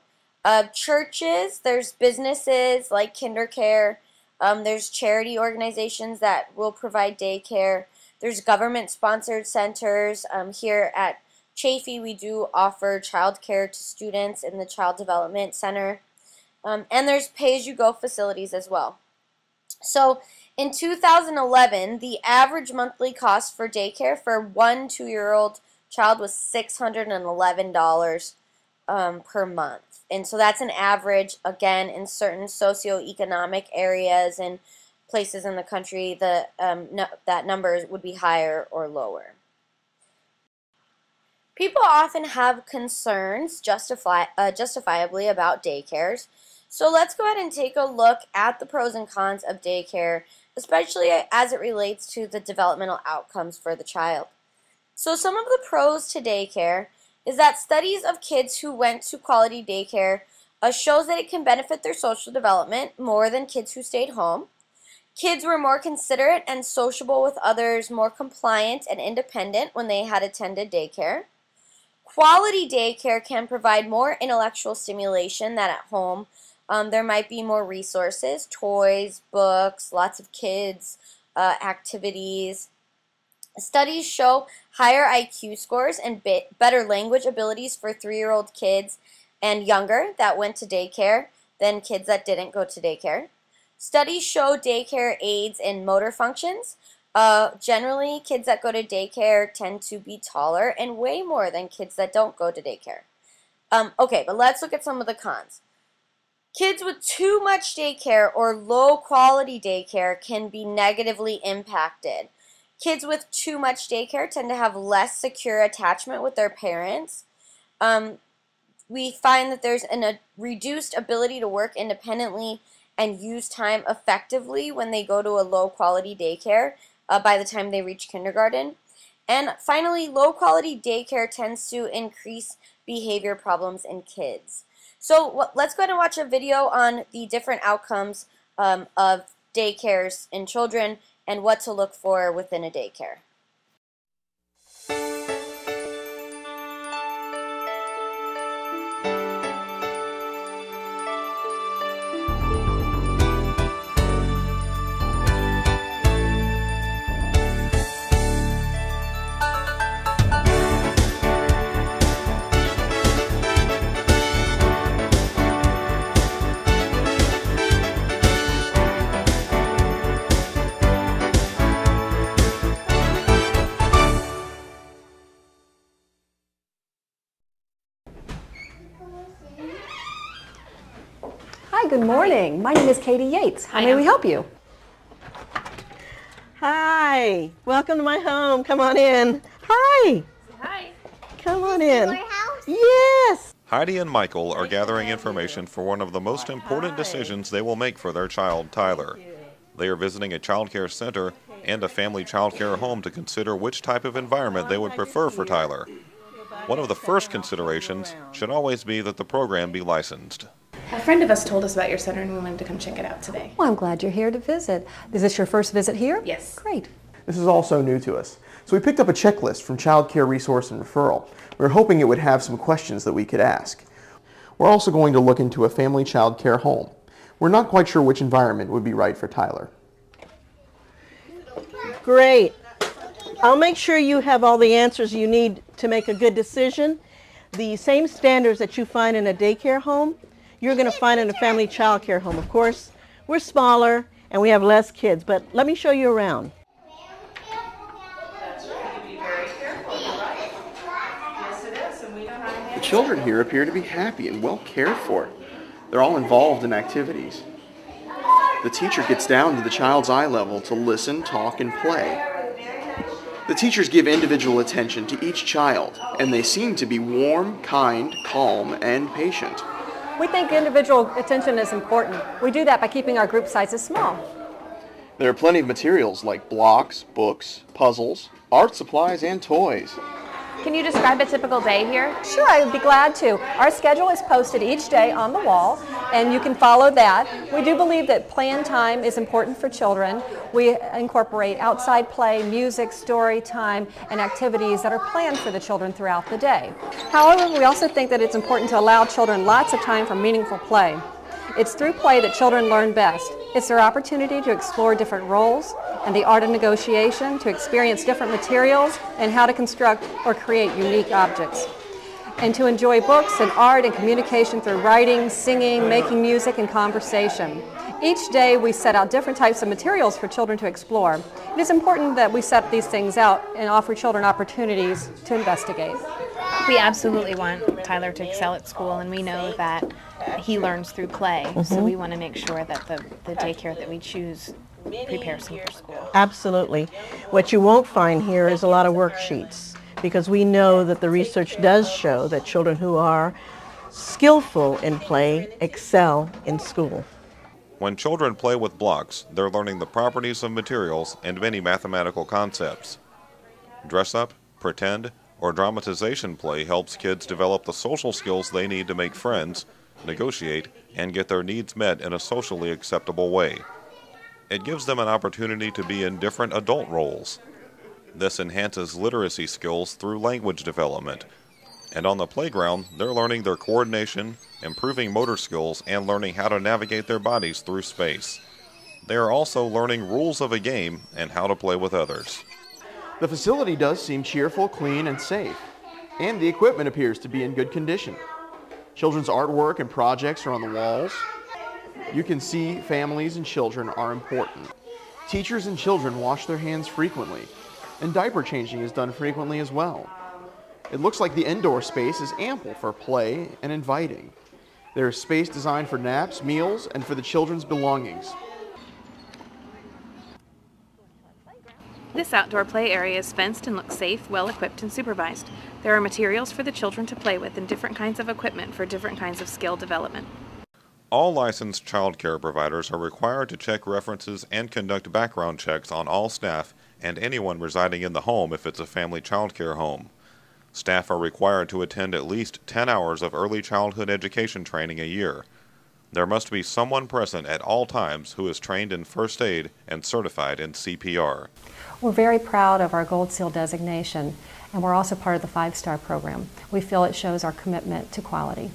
Churches, there's businesses like KinderCare. There's charity organizations that will provide daycare. There's government-sponsored centers. Here at Chafee, we do offer child care to students in the Child Development Center. And there's pay-as-you-go facilities as well. So in 2011, the average monthly cost for daycare for one 2-year-old child was $611 per month. And so that's an average, again, in certain socioeconomic areas and places in the country, that number would be higher or lower. People often have concerns, justifiably, about daycares. So let's go ahead and take a look at the pros and cons of daycare, especially as it relates to the developmental outcomes for the child. So some of the pros to daycare is that studies of kids who went to quality daycare shows that it can benefit their social development more than kids who stayed home. Kids were more considerate and sociable with others, more compliant and independent when they had attended daycare. Quality daycare can provide more intellectual stimulation than at home. There might be more resources, toys, books, lots of kids, activities. Studies show higher IQ scores and better language abilities for 3-year-old kids and younger that went to daycare than kids that didn't go to daycare. Studies show daycare aids in motor functions. Generally, kids that go to daycare tend to be taller and weigh more than kids that don't go to daycare. Okay, but let's look at some of the cons. Kids with too much daycare or low quality daycare can be negatively impacted. Kids with too much daycare tend to have less secure attachment with their parents. We find that there's a reduced ability to work independently and use time effectively when they go to a low quality daycare by the time they reach kindergarten. And finally, low quality daycare tends to increase behavior problems in kids. So let's go ahead and watch a video on the different outcomes of daycares in children and what to look for within a daycare. Hi, good morning. My name is Katie Yates. How may we help you? Hi, welcome to my home. Come on in. Hi. Hi. Come on in. Your house? Yes. Heidi and Michael are gathering information for one of the most important decisions they will make for their child, Tyler. They are visiting a child care center and a family child care home to consider which type of environment they would prefer for Tyler. One of the first considerations should always be that the program be licensed. A friend of us told us about your center and we wanted to come check it out today. Well, I'm glad you're here to visit. Is this your first visit here? Yes. Great. This is also new to us. So we picked up a checklist from Child Care Resource and Referral. We were hoping it would have some questions that we could ask. We're also going to look into a family child care home. we're not quite sure which environment would be right for Tyler. Great. I'll make sure you have all the answers you need to make a good decision. The same standards that you find in a daycare home, you're going to find in a family child care home. Of course, we're smaller and we have less kids, but let me show you around. The children here appear to be happy and well cared for. They're all involved in activities. The teacher gets down to the child's eye level to listen, talk, and play. The teachers give individual attention to each child, and they seem to be warm, kind, calm, and patient. We think individual attention is important. We do that by keeping our group sizes small. There are plenty of materials like blocks, books, puzzles, art supplies, and toys. Can you describe a typical day here? Sure, I would be glad to. Our schedule is posted each day on the wall, and you can follow that. We do believe that play time is important for children. We incorporate outside play, music, story time, and activities that are planned for the children throughout the day. However, we also think that it's important to allow children lots of time for meaningful play. It's through play that children learn best. It's their opportunity to explore different roles and the art of negotiation, to experience different materials and how to construct or create unique objects, and to enjoy books and art and communication through writing, singing, making music, and conversation. Each day we set out different types of materials for children to explore. It is important that we set these things out and offer children opportunities to investigate. We absolutely want Tyler to excel at school, and we know that he learns through play, so we want to make sure that the daycare that we choose prepares him for school. Absolutely. What you won't find here is a lot of worksheets, because we know that the research does show that children who are skillful in play excel in school. When children play with blocks, they're learning the properties of materials and many mathematical concepts. Dress-up, pretend, or dramatization play helps kids develop the social skills they need to make friends, negotiate, and get their needs met in a socially acceptable way. It gives them an opportunity to be in different adult roles. This enhances literacy skills through language development. And on the playground, they're learning their coordination, improving motor skills, and learning how to navigate their bodies through space. They are also learning rules of a game and how to play with others. The facility does seem cheerful, clean, and safe, and the equipment appears to be in good condition. Children's artwork and projects are on the walls. You can see families and children are important. Teachers and children wash their hands frequently, and diaper changing is done frequently as well. It looks like the indoor space is ample for play and inviting. There is space designed for naps, meals, and for the children's belongings. This outdoor play area is fenced and looks safe, well equipped, and supervised. There are materials for the children to play with and different kinds of equipment for different kinds of skill development. All licensed child care providers are required to check references and conduct background checks on all staff and anyone residing in the home if it's a family child care home. Staff are required to attend at least 10 hours of early childhood education training a year. There must be someone present at all times who is trained in first aid and certified in CPR. We're very proud of our Gold Seal designation, and we're also part of the 5-star program. We feel it shows our commitment to quality.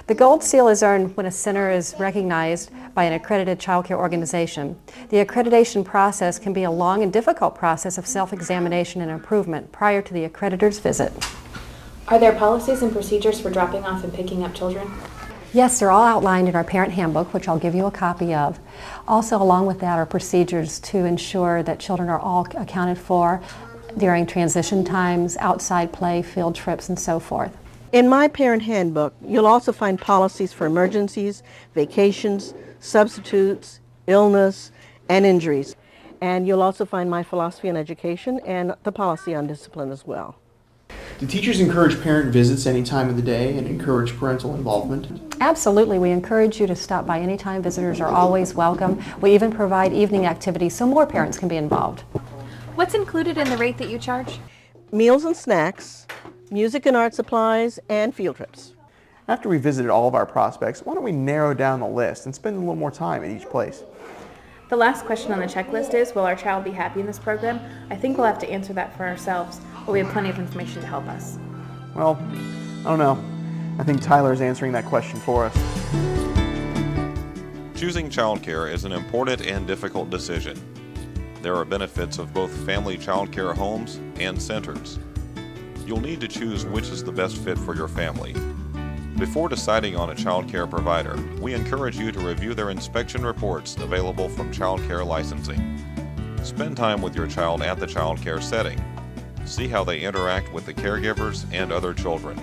The Gold Seal is earned when a center is recognized by an accredited child care organization. The accreditation process can be a long and difficult process of self-examination and improvement prior to the accreditor's visit. Are there policies and procedures for dropping off and picking up children? Yes, they're all outlined in our parent handbook, which I'll give you a copy of. Also, along with that are procedures to ensure that children are all accounted for during transition times, outside play, field trips, and so forth. In my parent handbook, you'll also find policies for emergencies, vacations, substitutes, illness, and injuries. And you'll also find my philosophy on education and the policy on discipline as well. Do teachers encourage parent visits any time of the day and encourage parental involvement? Absolutely. We encourage you to stop by anytime. Visitors are always welcome. We even provide evening activities so more parents can be involved. What's included in the rate that you charge? Meals and snacks, music and art supplies, and field trips. After we visited all of our prospects, why don't we narrow down the list and spend a little more time at each place? The last question on the checklist is, will our child be happy in this program? I think we'll have to answer that for ourselves, but we have plenty of information to help us. Well, I don't know. I think Tyler's answering that question for us. Choosing childcare is an important and difficult decision. There are benefits of both family childcare homes and centers. You'll need to choose which is the best fit for your family. Before deciding on a childcare provider, we encourage you to review their inspection reports available from childcare licensing. Spend time with your child at the childcare setting. See how they interact with the caregivers and other children.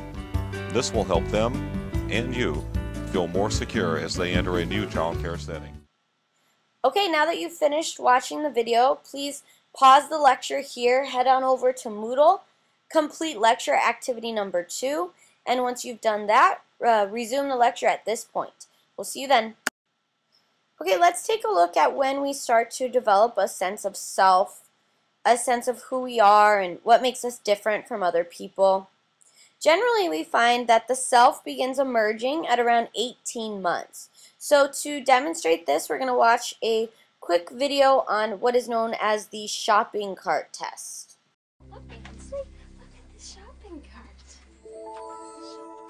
This will help them and you feel more secure as they enter a new childcare setting. Okay, now that you've finished watching the video, please pause the lecture here, head on over to Moodle, complete lecture activity number 2, and once you've done that, resume the lecture at this point. We'll see you then. Okay, let's take a look at when we start to develop a sense of self, a sense of who we are and what makes us different from other people. Generally, we find that the self begins emerging at around 18 months. So to demonstrate this, we're going to watch a quick video on what is known as the shopping cart test. Look at the shopping cart.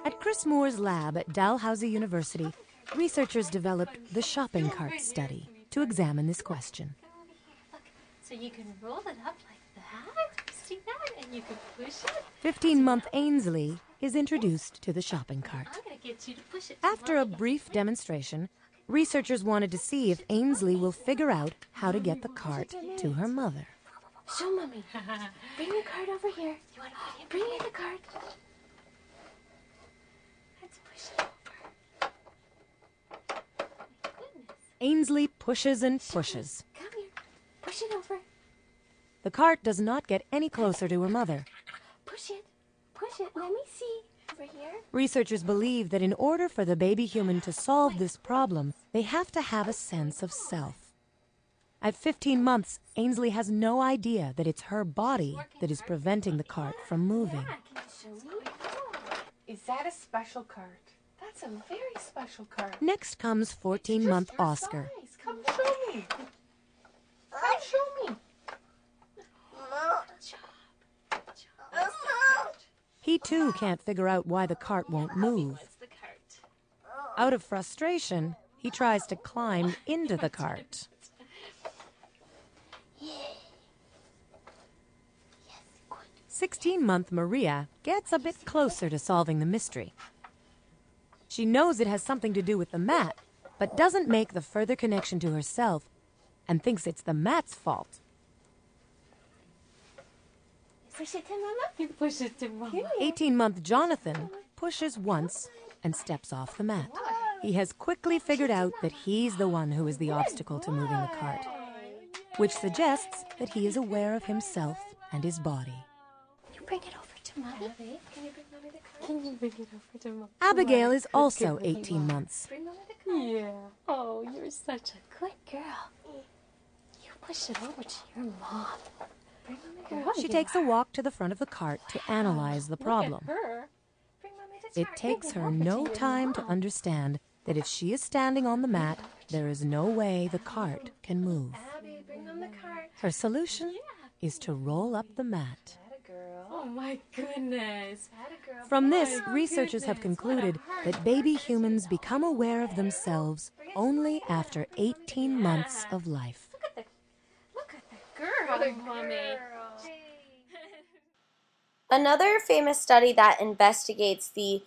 At Chris Moore's lab at Dalhousie University, researchers developed the shopping cart study to examine this question. Look, so you can roll it up like that. See that? And you can push it. 15-month Ainsley is introduced to the shopping cart. I'm going to get you to push it. After a brief demonstration, researchers wanted to see if Ainsley will figure out how to get the cart to her mother. Show Mommy. Bring the cart over here. You want to bring me the cart? Let's push it over. Goodness. Ainsley pushes and pushes. Come here. Push it over. The cart does not get any closer to her mother. Push it. Push it. Let me see. Over here. Researchers believe that in order for the baby human to solve this problem, they have to have a sense of self. At 15 months, Ainsley has no idea that it's her body that is preventing the cart from moving. Is that a special cart? That's a very special cart. Next comes 14-month Oscar. Come show me. Come show me. He too can't figure out why the cart won't move. Out of frustration, he tries to climb into the cart. 16-month Maria gets a bit closer to solving the mystery. She knows it has something to do with the mat, but doesn't make the further connection to herself and thinks it's the mat's fault. Push it to Mama. You push it to Mama. 18-month Jonathan pushes once and steps off the mat. He has quickly figured out that he's the one who is the obstacle to moving the cart, which suggests that he is aware of himself and his body. You bring it over to Mommy. Can you bring Mommy the cart? Can you bring it over to Mommy? Abigail is also 18 months. Bring Mommy the cart. Yeah. Oh, you're such a good girl. You push it over to your mom. Bring Mommy the cart. She takes a walk to the front of the cart to analyze the problem. Look at her. Bring Mommy the It cart. takes Bring it her over to no your time to mom. understand that if she is standing on the mat, there is no way the cart can move. Abby, bring Mom the cart. Her solution is to roll up the mat. Oh my goodness. From this, researchers have concluded that baby humans become aware of themselves only after 18 months of life. Look at the girl, Mommy. Another famous study that investigates the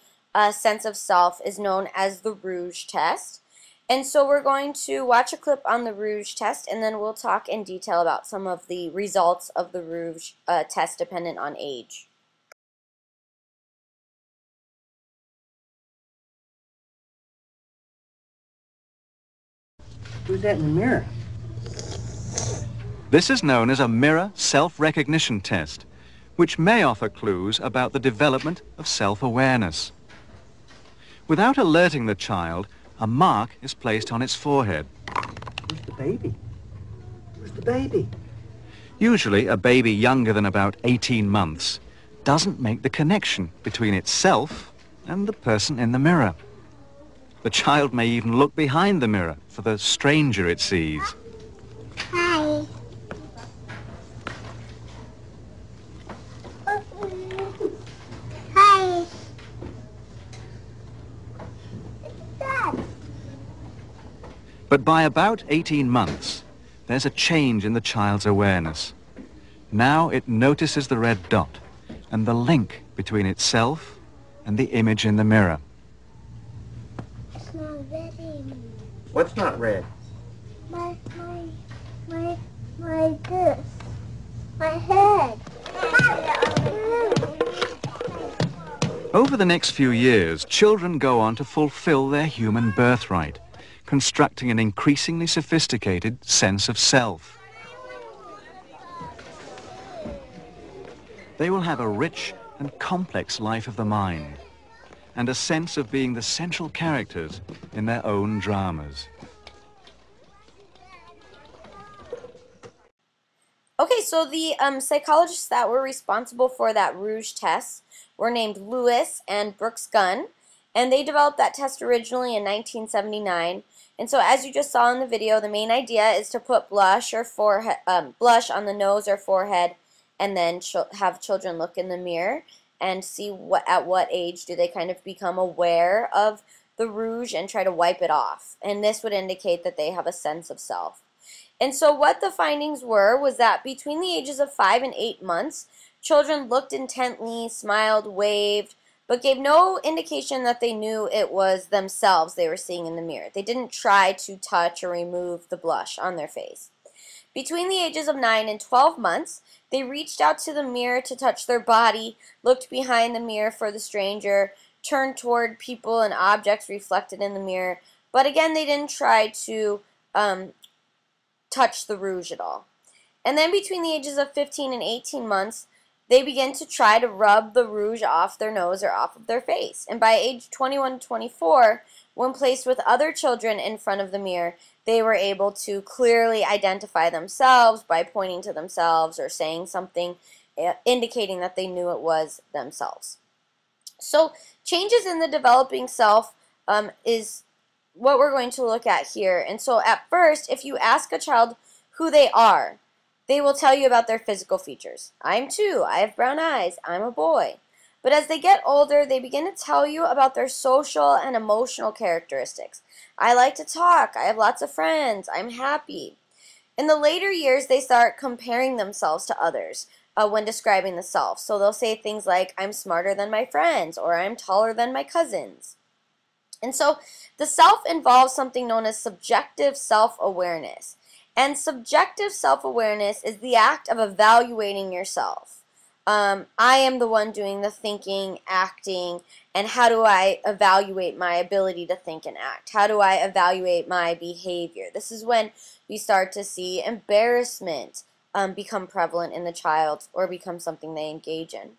sense of self is known as the Rouge test. And so we're going to watch a clip on the Rouge test, and then we'll talk in detail about some of the results of the Rouge test dependent on age. Who's that in the mirror? This is known as a mirror self-recognition test, which may offer clues about the development of self-awareness. Without alerting the child, a mark is placed on its forehead. Where's the baby? Where's the baby? Usually, a baby younger than about 18 months doesn't make the connection between itself and the person in the mirror. The child may even look behind the mirror for the stranger it sees. Hi. Hi. But by about 18 months, there's a change in the child's awareness. Now it notices the red dot and the link between itself and the image in the mirror. It's not red anymore. What's not red? My this. My head. Over the next few years, children go on to fulfill their human birthright, constructing an increasingly sophisticated sense of self. They will have a rich and complex life of the mind, and a sense of being the central characters in their own dramas. Okay, so the psychologists that were responsible for that Rouge test were named Lewis and Brooks Gunn, and they developed that test originally in 1979. And so, as you just saw in the video, the main idea is to put blush or blush on the nose or forehead, and then have children look in the mirror and see at what age do they kind of become aware of the rouge and try to wipe it off. And this would indicate that they have a sense of self. And so what the findings were was that between the ages of 5 and 8 months, children looked intently, smiled, waved, but gave no indication that they knew it was themselves they were seeing in the mirror. They didn't try to touch or remove the blush on their face. Between the ages of 9 and 12 months, they reached out to the mirror to touch their body, looked behind the mirror for the stranger, turned toward people and objects reflected in the mirror, but again, they didn't try to touch the rouge at all. And then between the ages of 15 and 18 months, they begin to try to rub the rouge off their nose or off of their face. And by age 21 to 24, when placed with other children in front of the mirror, they were able to clearly identify themselves by pointing to themselves or saying something indicating that they knew it was themselves. So changes in the developing self is what we're going to look at here. And so at first, if you ask a child who they are, they will tell you about their physical features. I'm 2, I have brown eyes, I'm a boy. But as they get older, they begin to tell you about their social and emotional characteristics. I like to talk, I have lots of friends, I'm happy. In the later years, they start comparing themselves to others when describing the self. So they'll say things like, I'm smarter than my friends, or I'm taller than my cousins. And so the self involves something known as subjective self-awareness. And subjective self-awareness is the act of evaluating yourself. I am the one doing the thinking, acting, and how do I evaluate my ability to think and act? How do I evaluate my behavior? This is when we start to see embarrassment become prevalent in the child or become something they engage in.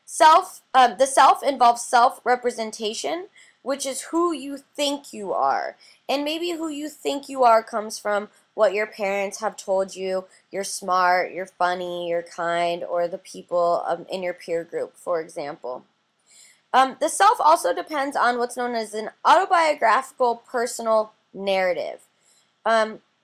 The self involves self-representation, which is who you think you are. And maybe who you think you are comes from what your parents have told you. You're smart, you're funny, you're kind, or the people in your peer group, for example. The self also depends on what's known as an autobiographical personal narrative.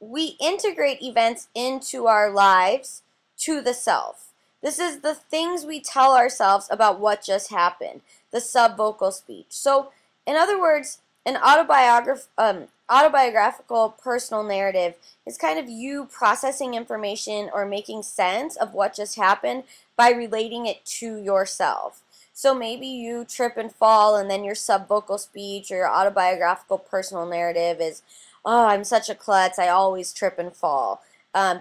We integrate events into our lives to the self. This is the things we tell ourselves about what just happened, the subvocal speech. So, in other words, an autobiographical personal narrative is kind of you processing information or making sense of what just happened by relating it to yourself. So maybe you trip and fall, and then your subvocal speech or your autobiographical personal narrative is, oh, I'm such a klutz, I always trip and fall.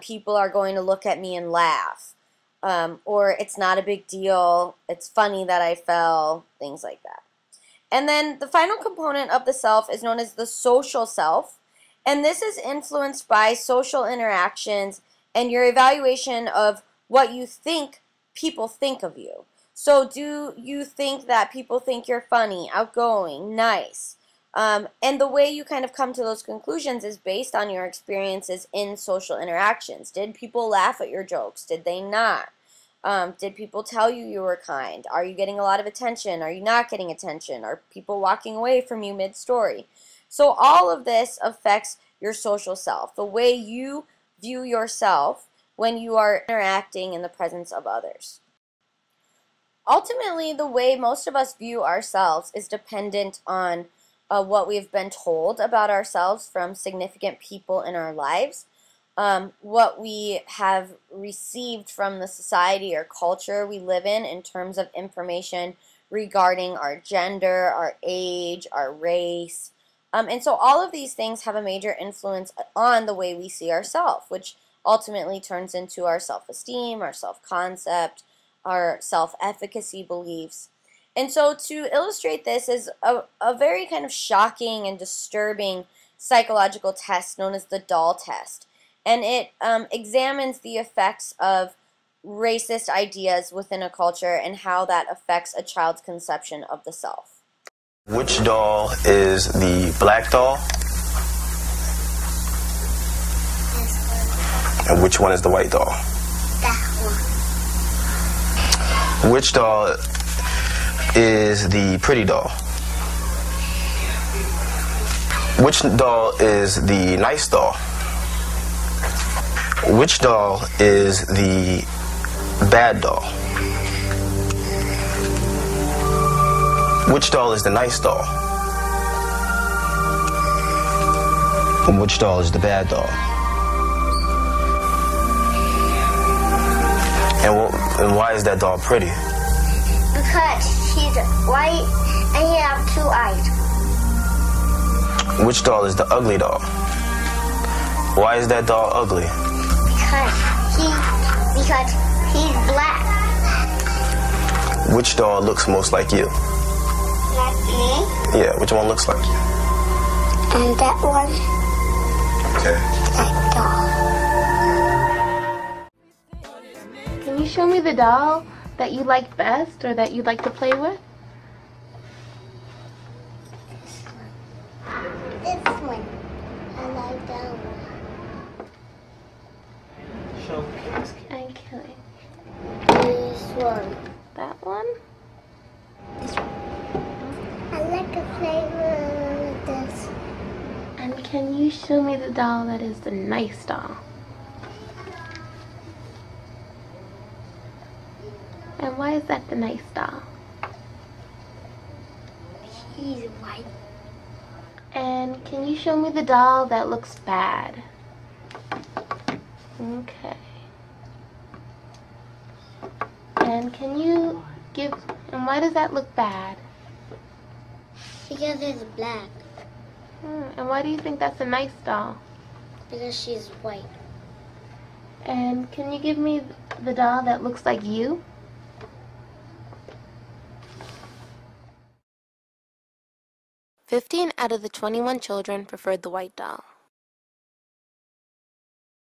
People are going to look at me and laugh. Or it's not a big deal, it's funny that I fell, things like that. And then the final component of the self is known as the social self, and this is influenced by social interactions and your evaluation of what you think people think of you. So do you think that people think you're funny, outgoing, nice? And the way you kind of come to those conclusions is based on your experiences in social interactions. Did people laugh at your jokes? Did they not? Did people tell you you were kind? Are you getting a lot of attention? Are you not getting attention? Are people walking away from you mid-story? So all of this affects your social self, the way you view yourself when you are interacting in the presence of others. Ultimately, the way most of us view ourselves is dependent on what we've been told about ourselves from significant people in our lives, what we have received from the society or culture we live in terms of information regarding our gender, our age, our race. And so all of these things have a major influence on the way we see ourselves, which ultimately turns into our self-esteem, our self-concept, our self-efficacy beliefs. And so to illustrate this is a very kind of shocking and disturbing psychological test known as the doll test. And it examines the effects of racist ideas within a culture and how that affects a child's conception of the self. Which doll is the black doll? And which one is the white doll? That one. Which doll is the pretty doll? Which doll is the nice doll? Which doll is the bad doll? Which doll is the nice doll? And which doll is the bad doll? And why is that doll pretty? Because she's white and he has 2 eyes. Which doll is the ugly doll? Why is that doll ugly? Because he's black. Which doll looks most like you? Like me? Yeah, which one looks like you? And that one. Okay. That doll. Can you show me the doll that you like best or that you'd like to play with? This one. I like that one. Okay. This one. That one? This one. I like to play with this. And can you show me the doll that is the nice doll? And why is that the nice doll? He's white. And can you show me the doll that looks bad? Okay. And can you and why does that look bad? Because it's black. And why do you think that's a nice doll? Because she's white. And can you give me the doll that looks like you? "15 out of the 21 children preferred the white doll."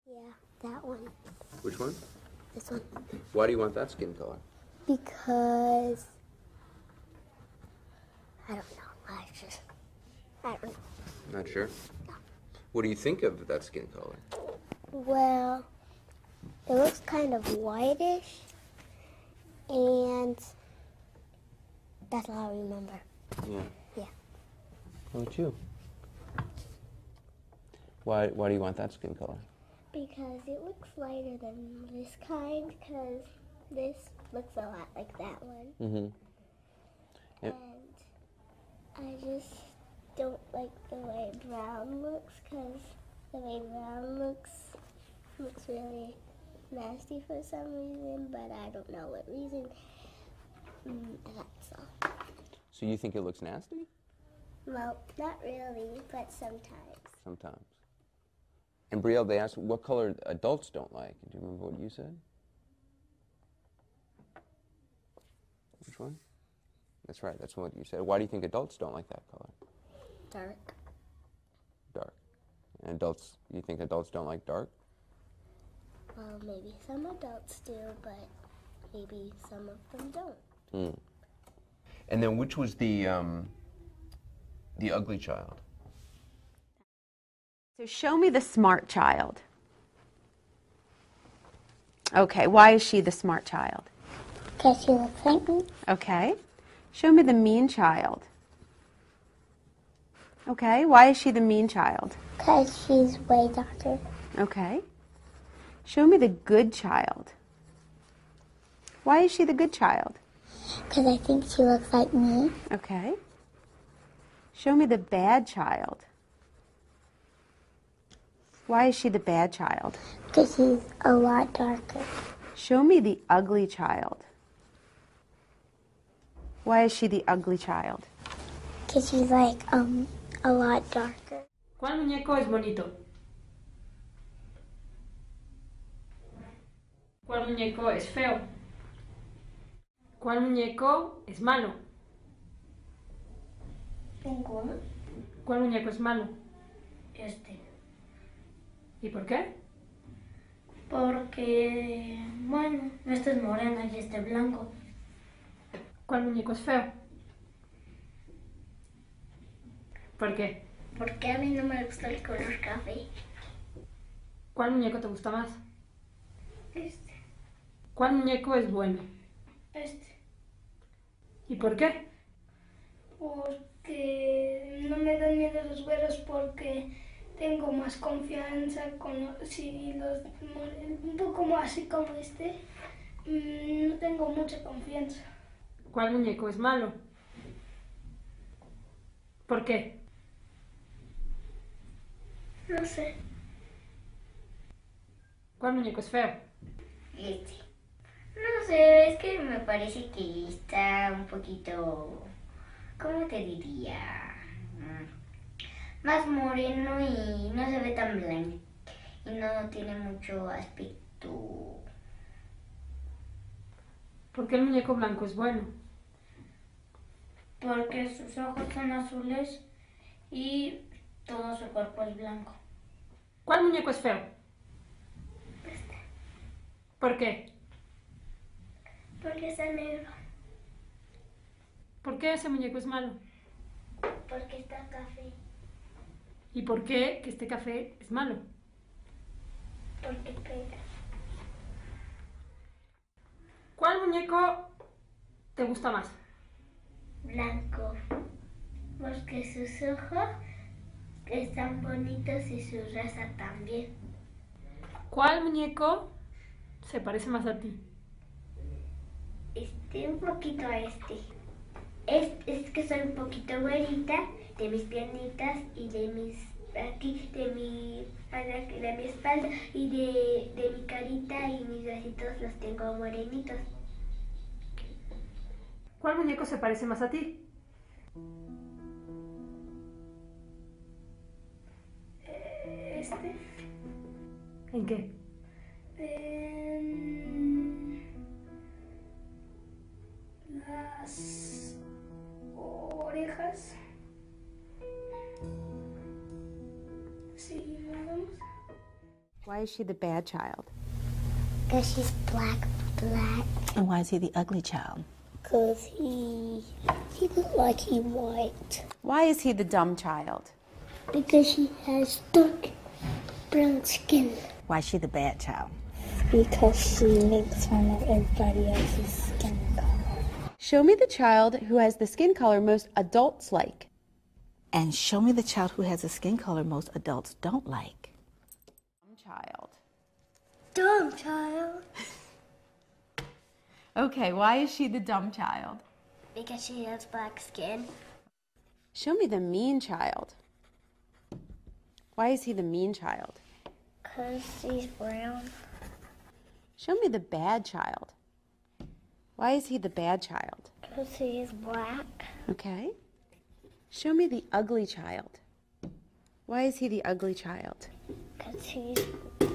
Yeah, that one. Which one? This one. Why do you want that skin color? Because I don't know. I don't know. Not sure. What do you think of that skin color? Well, it looks kind of whitish, and that's all I remember. Yeah. Yeah. How about you? Why do you want that skin color? Because it looks lighter than this kind, because this looks a lot like that one. Mm-hmm. Yep. And I just don't like the way brown looks, because the way brown looks really nasty for some reason, but I don't know what reason. That's all. So you think it looks nasty? Well, not really, but sometimes. Sometimes. And Brielle, they asked what color adults don't like. Do you remember what you said? Which one? That's right, that's what you said. Why do you think adults don't like that color? Dark. Dark. And adults, you think adults don't like dark? Well, maybe some adults do, but maybe some of them don't. Mm. And then which was the ugly child? So show me the smart child. Okay, why is she the smart child? Because she looks like me. Okay. Show me the mean child. Okay, why is she the mean child? Because she's way darker. Okay. Show me the good child. Why is she the good child? Because I think she looks like me. Okay. Show me the bad child. Why is she the bad child? Because she's a lot darker. Show me the ugly child. Why is she the ugly child? Because she's like a lot darker. ¿Cuál muñeco es bonito? ¿Cuál muñeco es feo? ¿Cuál muñeco es malo? Ninguno. ¿Cuál muñeco es malo? Este. ¿Y por qué? Porque, bueno, este es moreno y este es blanco. ¿Cuál muñeco es feo? ¿Por qué? Porque a mí no me gusta el color café. ¿Cuál muñeco te gusta más? Este. ¿Cuál muñeco es bueno? Este. ¿Y por qué? Porque no me dan miedo los güeros porque tengo más confianza con un poco más así como este. No tengo mucha confianza. ¿Cuál muñeco es malo? ¿Por qué? No sé. ¿Cuál muñeco es feo? Este. No sé, es que me parece que está un poquito, ¿cómo te diría? Más moreno y no se ve tan blanco. Y no tiene mucho aspecto. ¿Por qué el muñeco blanco es bueno? Porque sus ojos son azules y todo su cuerpo es blanco. ¿Cuál muñeco es feo? Este. ¿Por qué? Porque está negro. ¿Por qué ese muñeco es malo? Porque está café. ¿Y por qué que este café es malo? Porque pega. ¿Cuál muñeco te gusta más? Blanco. Porque sus ojos están bonitos y su raza también. ¿Cuál muñeco se parece más a ti? Un poquito a este. Es que soy un poquito güerita de mis piernitas y de mis aquí, de mi espalda y de mi carita y mis bracitos los tengo morenitos. ¿Cuál muñeco se parece más a ti? Este. ¿En qué? Las orejas. Sí, vamos. Why is she the bad child? Because she's black. And why is he the ugly child? Because he looks like he's white. Why is he the dumb child? Because she has dark brown skin. Why is she the bad child? Because she makes fun of everybody else's skin color. Show me the child who has the skin color most adults like. And show me the child who has a skin color most adults don't like. Child. Dumb child. Okay, why is she the dumb child? Because she has black skin. Show me the mean child. Why is he the mean child? Because she's brown. Show me the bad child. Why is he the bad child? Because he is black. Okay. Show me the ugly child. Why is he the ugly child? Because he's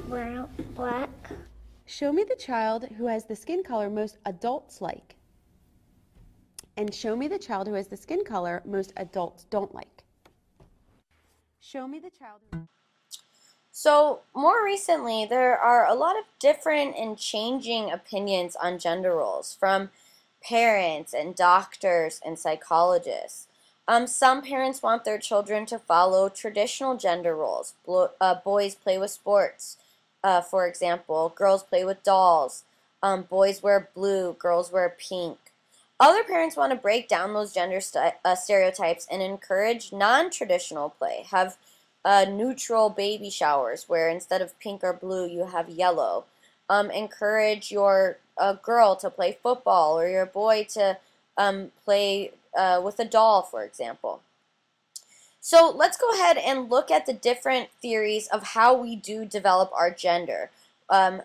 brown, black. Show me the child who has the skin color most adults like. And show me the child who has the skin color most adults don't like. Show me the child who... So, more recently, there are a lot of different and changing opinions on gender roles from parents and doctors and psychologists. Some parents want their children to follow traditional gender roles. Boys play with sports, for example. Girls play with dolls. Boys wear blue, girls wear pink. Other parents want to break down those gender stereotypes and encourage non-traditional play. Have neutral baby showers where instead of pink or blue you have yellow. Encourage your girl to play football or your boy to play with a doll, for example. So let's go ahead and look at the different theories of how we do develop our gender.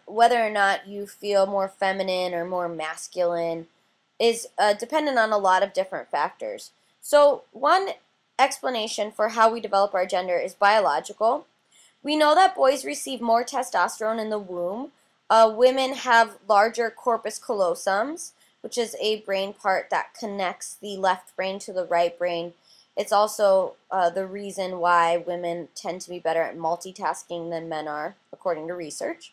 Whether or not you feel more feminine or more masculine is dependent on a lot of different factors. So one explanation for how we develop our gender is biological. We know that boys receive more testosterone in the womb. Women have larger corpus callosums, which is a brain part that connects the left brain to the right brain. It's also the reason why women tend to be better at multitasking than men are, according to research.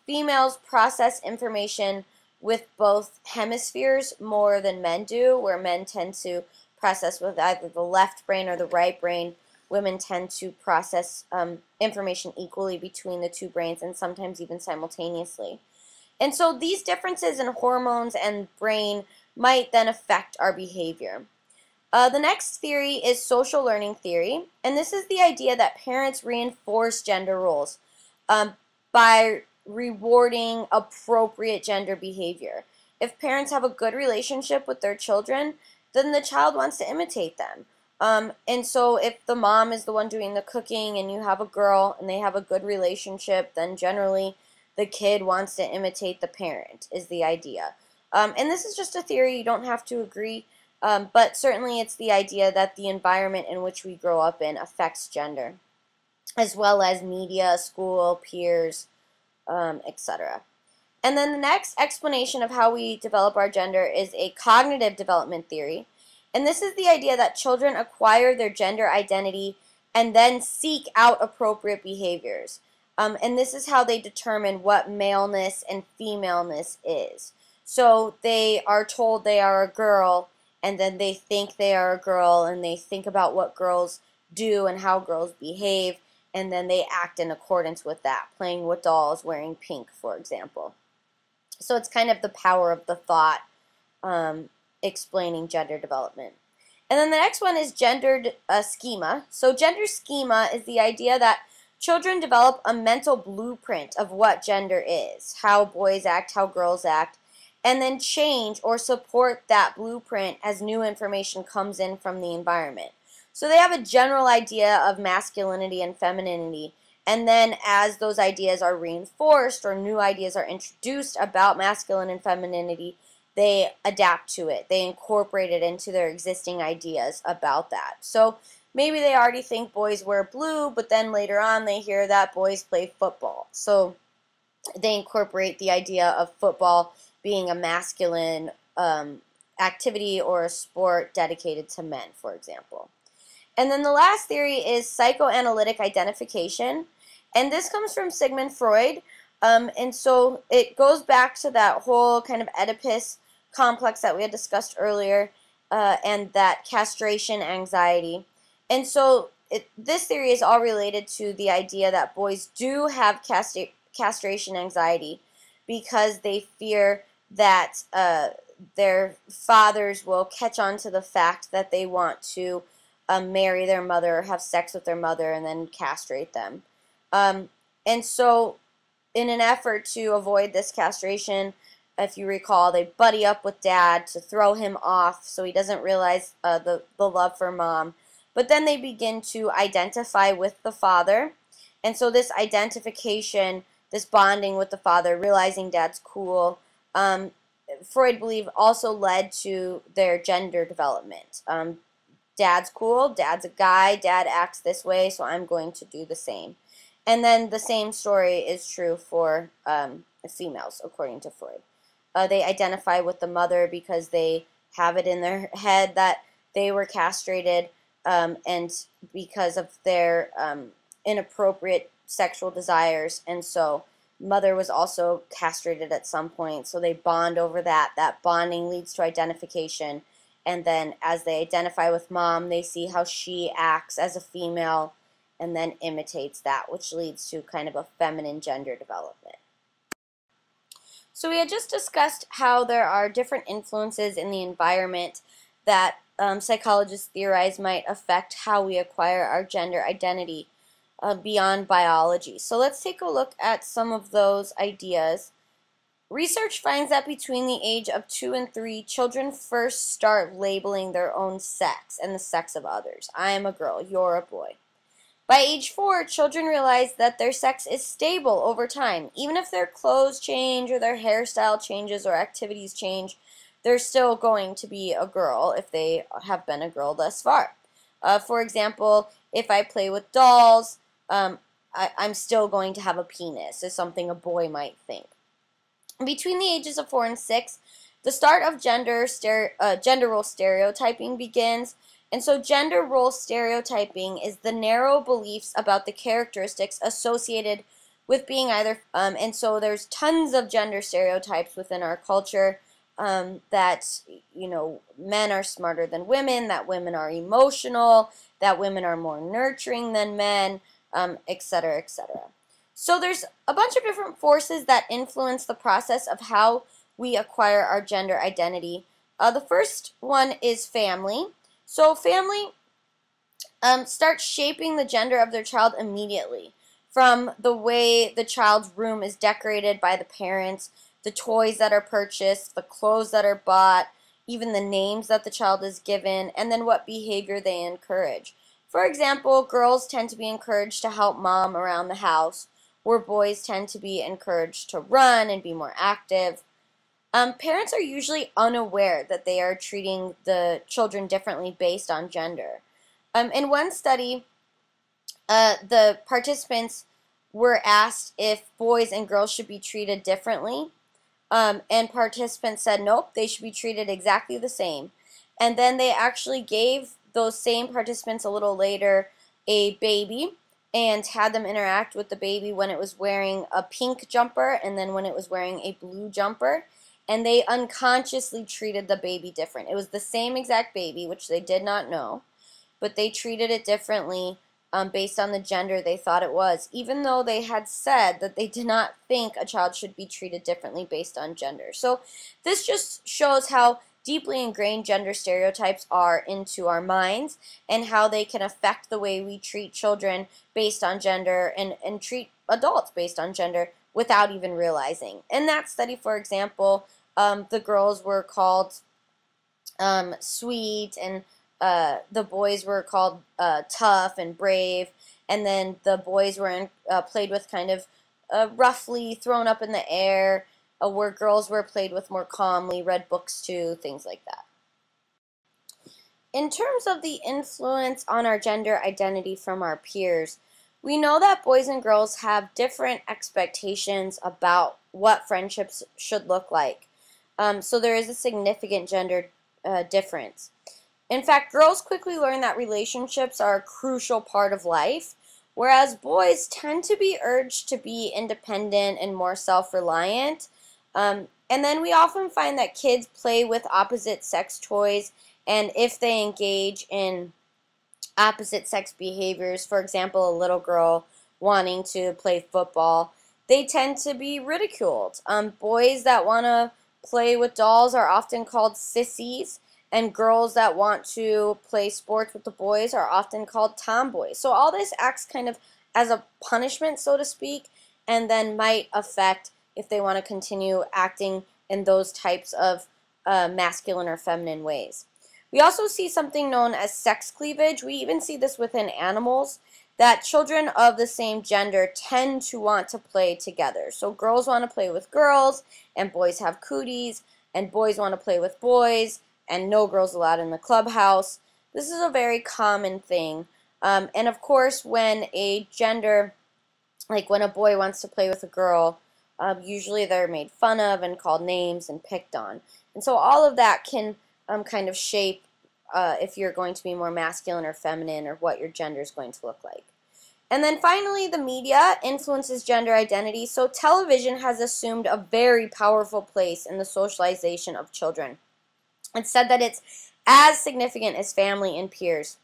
Females process information with both hemispheres more than men do, where men tend to process with either the left brain or the right brain. Women tend to process information equally between the two brains and sometimes even simultaneously. And so these differences in hormones and brain might then affect our behavior. The next theory is social learning theory, and this is the idea that parents reinforce gender roles by rewarding appropriate gender behavior. If parents have a good relationship with their children, then the child wants to imitate them. And so if the mom is the one doing the cooking and you have a girl and they have a good relationship, then generally the kid wants to imitate the parent, is the idea. And this is just a theory, you don't have to agree, but certainly it's the idea that the environment in which we grow up in affects gender, as well as media, school, peers, etc. And then the next explanation of how we develop our gender is a cognitive development theory. And this is the idea that children acquire their gender identity and then seek out appropriate behaviors. And this is how they determine what maleness and femaleness is. So they are told they are a girl, and then they think they are a girl, and they think about what girls do and how girls behave, and then they act in accordance with that, playing with dolls, wearing pink, for example. So it's kind of the power of the thought explaining gender development. And then the next one is gendered schema. So gender schema is the idea that children develop a mental blueprint of what gender is, how boys act, how girls act, and then change or support that blueprint as new information comes in from the environment. So they have a general idea of masculinity and femininity, and then as those ideas are reinforced or new ideas are introduced about masculine and femininity, they adapt to it. They incorporate it into their existing ideas about that. So maybe they already think boys wear blue, but then later on they hear that boys play football. So they incorporate the idea of football being a masculine activity or a sport dedicated to men, for example. And then the last theory is psychoanalytic identification. And this comes from Sigmund Freud. And so it goes back to that whole kind of Oedipus complex that we had discussed earlier, and that castration anxiety. And so this theory is all related to the idea that boys do have castration anxiety because they fear that their fathers will catch on to the fact that they want to marry their mother or have sex with their mother and then castrate them. And so in an effort to avoid this castration, if you recall, they buddy up with dad to throw him off so he doesn't realize the love for mom. But then they begin to identify with the father. And so this identification, this bonding with the father, realizing dad's cool, Freud believed also led to their gender development. Dad's cool, dad's a guy, dad acts this way, so I'm going to do the same. And then the same story is true for females, according to Freud. They identify with the mother because they have it in their head that they were castrated, and because of their inappropriate sexual desires. And so mother was also castrated at some point, so they bond over that. That bonding leads to identification. And then as they identify with mom, they see how she acts as a female and then imitates that, which leads to kind of a feminine gender development. So we had just discussed how there are different influences in the environment that psychologists theorize might affect how we acquire our gender identity beyond biology. So let's take a look at some of those ideas. Research finds that between the age of 2 and 3, children first start labeling their own sex and the sex of others. I am a girl, you're a boy. By age 4, children realize that their sex is stable over time. Even if their clothes change or their hairstyle changes or activities change, they're still going to be a girl if they have been a girl thus far. For example, if I play with dolls, I'm still going to have a penis, is something a boy might think. Between the ages of 4 and 6, the start of gender role stereotyping begins. And so gender role stereotyping is the narrow beliefs about the characteristics associated with being either, and so there's tons of gender stereotypes within our culture, that, you know, men are smarter than women, that women are emotional, that women are more nurturing than men, etc., etc. So there's a bunch of different forces that influence the process of how we acquire our gender identity. The first one is family. So family starts shaping the gender of their child immediately, from the way the child's room is decorated by the parents, the toys that are purchased, the clothes that are bought, even the names that the child is given, and then what behavior they encourage. For example, girls tend to be encouraged to help mom around the house, where boys tend to be encouraged to run and be more active. Parents are usually unaware that they are treating the children differently based on gender. In one study, the participants were asked if boys and girls should be treated differently, and participants said nope, they should be treated exactly the same. And then they actually gave those same participants a little later a baby and had them interact with the baby when it was wearing a pink jumper and then when it was wearing a blue jumper. And they unconsciously treated the baby different. It was the same exact baby, which they did not know, but they treated it differently based on the gender they thought it was, even though they had said that they did not think a child should be treated differently based on gender. So this just shows how deeply ingrained gender stereotypes are into our minds and how they can affect the way we treat children based on gender and treat adults based on gender without even realizing. In that study, for example, the girls were called sweet, and the boys were called tough and brave, and then the boys were played with kind of roughly, thrown up in the air, where girls were played with more calmly, read books to, things like that. In terms of the influence on our gender identity from our peers, we know that boys and girls have different expectations about what friendships should look like. So there is a significant gender difference. In fact, girls quickly learn that relationships are a crucial part of life, whereas boys tend to be urged to be independent and more self-reliant. And then we often find that kids play with opposite sex toys, and if they engage in opposite sex behaviors, for example, a little girl wanting to play football, they tend to be ridiculed. Boys that want to play with dolls are often called sissies, and girls that want to play sports with the boys are often called tomboys. So all this acts kind of as a punishment, so to speak, and then might affect if they want to continue acting in those types of masculine or feminine ways. We also see something known as sex cleavage. We even see this within animals, that children of the same gender tend to want to play together. So girls want to play with girls, and boys have cooties, and boys want to play with boys, and no girls allowed in the clubhouse. This is a very common thing. And of course, when a gender, like when a boy wants to play with a girl, usually they're made fun of and called names and picked on. And so all of that can kind of shape if you're going to be more masculine or feminine, or what your gender is going to look like. And then finally, the media influences gender identity. So television has assumed a very powerful place in the socialization of children. It's said that it's as significant as family and peers.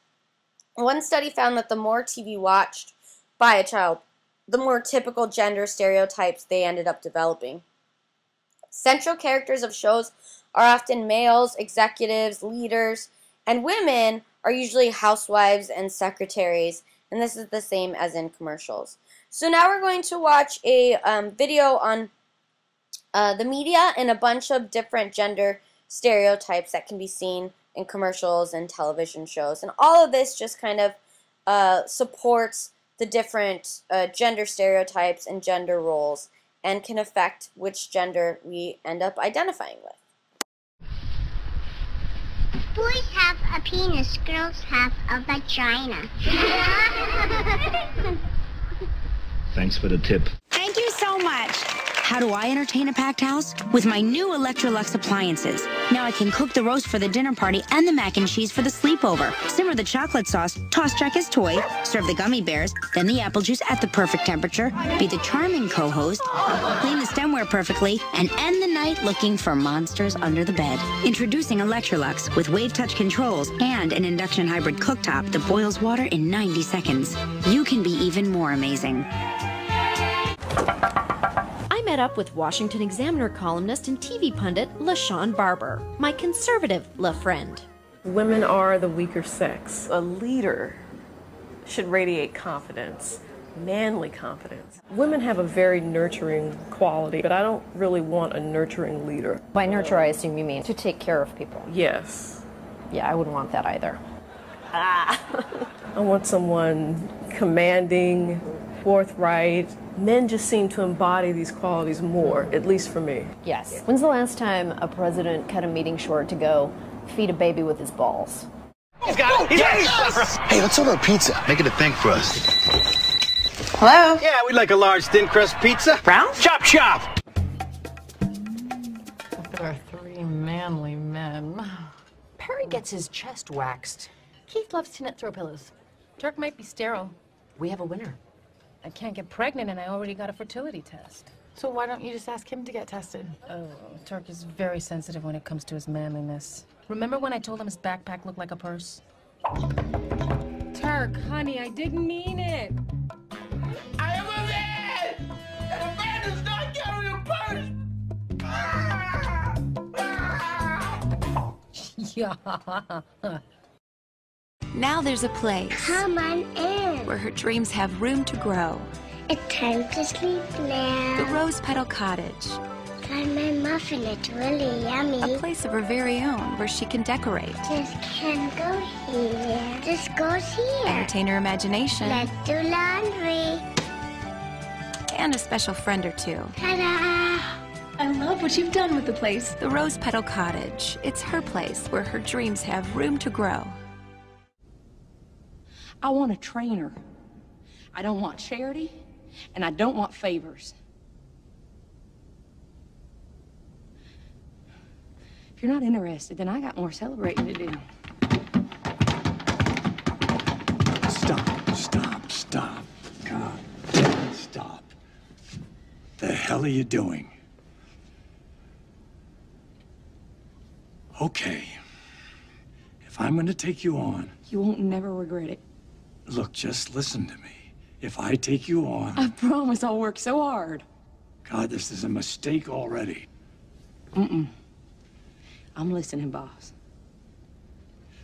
One study found that the more TV watched by a child, the more typical gender stereotypes they ended up developing. Central characters of shows are often males, executives, leaders, and women are usually housewives and secretaries, and this is the same as in commercials. So now we're going to watch a video on the media and a bunch of different gender stereotypes that can be seen in commercials and television shows. And all of this just kind of supports the different gender stereotypes and gender roles and can affect which gender we end up identifying with. Boys have a penis, girls have a vagina. Thanks for the tip. Thank you so much. How do I entertain a packed house? With my new Electrolux appliances. Now I can cook the roast for the dinner party and the mac and cheese for the sleepover. Simmer the chocolate sauce, toss Jack his toy, serve the gummy bears, then the apple juice at the perfect temperature, be the charming co-host, clean the stemware perfectly, and end the night looking for monsters under the bed. Introducing Electrolux with wave touch controls and an induction hybrid cooktop that boils water in 90 seconds. You can be even more amazing. I met up with Washington Examiner columnist and TV pundit LaShawn Barber, my conservative La friend. Women are the weaker sex. A leader should radiate confidence, manly confidence. Women have a very nurturing quality, but I don't really want a nurturing leader. By nurture, I assume you mean to take care of people. Yes. Yeah, I wouldn't want that either. I want someone commanding, forthright. Men just seem to embody these qualities more, at least for me. Yes. When's the last time a president cut a meeting short to go feed a baby with his balls? He's got it! Yes! Hey, let's order a pizza. Make it a thing for us. Hello? Yeah, we'd like a large thin crust pizza. Brown? Chop, chop! Look at our three manly men. Perry gets his chest waxed. Keith loves to knit throw pillows. Turk might be sterile. We have a winner. I can't get pregnant and I already got a fertility test. So why don't you just ask him to get tested? Oh, Turk is very sensitive when it comes to his manliness. Remember when I told him his backpack looked like a purse? Turk, honey, I didn't mean it. I am a man! And a man does not carry a purse! Yeah. Now there's a place. Come on in. Where her dreams have room to grow. It's time to sleep now. The Rose Petal Cottage. Got my muffin, it's really yummy. A place of her very own where she can decorate. This can go here. This goes here. Entertain her imagination. Let's do laundry. And a special friend or two. Ta-da! I love what you've done with the place. The Rose Petal Cottage. It's her place where her dreams have room to grow. I want a trainer. I don't want charity, and I don't want favors. If you're not interested, then I got more celebrating to do. Stop. God, stop. The hell are you doing? Okay. If I'm gonna take you on... You won't never regret it. Look, just listen to me. If I take you on... I promise I'll work so hard. God, this is a mistake already. I'm listening, boss.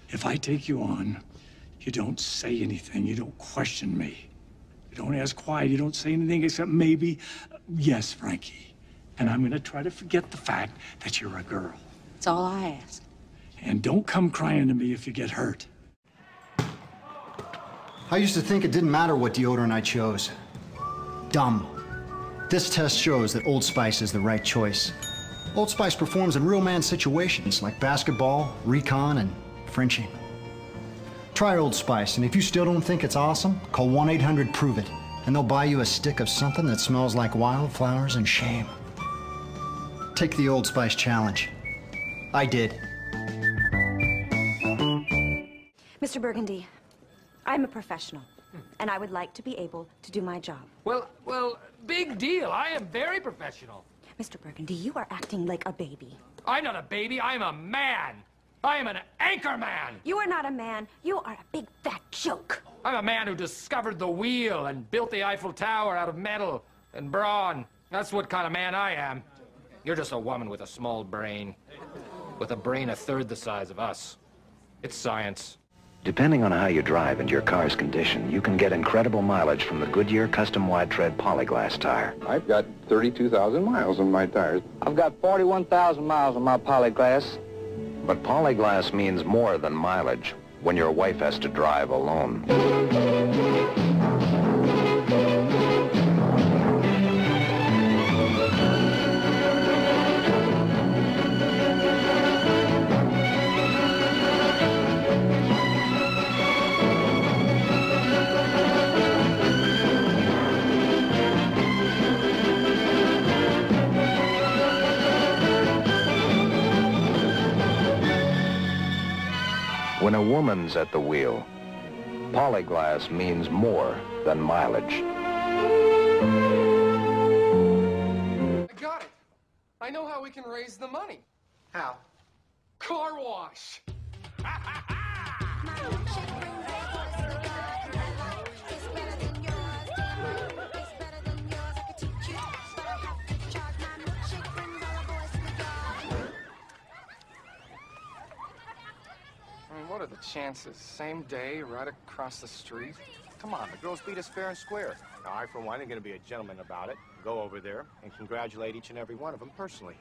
If I take you on, you don't say anything. You don't question me. You don't ask why. You don't say anything except maybe, yes, Frankie. And I'm gonna try to forget the fact that you're a girl. That's all I ask. And don't come crying to me if you get hurt. I used to think it didn't matter what deodorant I chose. Dumb. This test shows that Old Spice is the right choice. Old Spice performs in real man situations like basketball, recon, and Frenching. Try Old Spice, and if you still don't think it's awesome, call 1-800-PROVE-IT, and they'll buy you a stick of something that smells like wildflowers and shame. Take the Old Spice challenge. I did. Mr. Burgundy, I'm a professional, and I would like to be able to do my job. Well, big deal. I am very professional. Mr. Burgundy, you are acting like a baby. I'm not a baby. I'm a man. I am an anchor man. You are not a man. You are a big fat joke. I'm a man who discovered the wheel and built the Eiffel Tower out of metal and brawn. That's what kind of man I am. You're just a woman with a small brain. With a brain a third the size of us. It's science. Depending on how you drive and your car's condition, you can get incredible mileage from the Goodyear Custom Wide Tread Polyglass tire. I've got 32,000 miles on my tires. I've got 41,000 miles on my Polyglass. But Polyglass means more than mileage when your wife has to drive alone. When a woman's at the wheel, Polyglass means more than mileage. I got it. I know how we can raise the money. How? Car wash. I mean, what are the chances? Same day, right across the street? Come on, the girls beat us fair and square. Now, I, for one, am going to be a gentleman about it. Go over there and congratulate each and every one of them personally.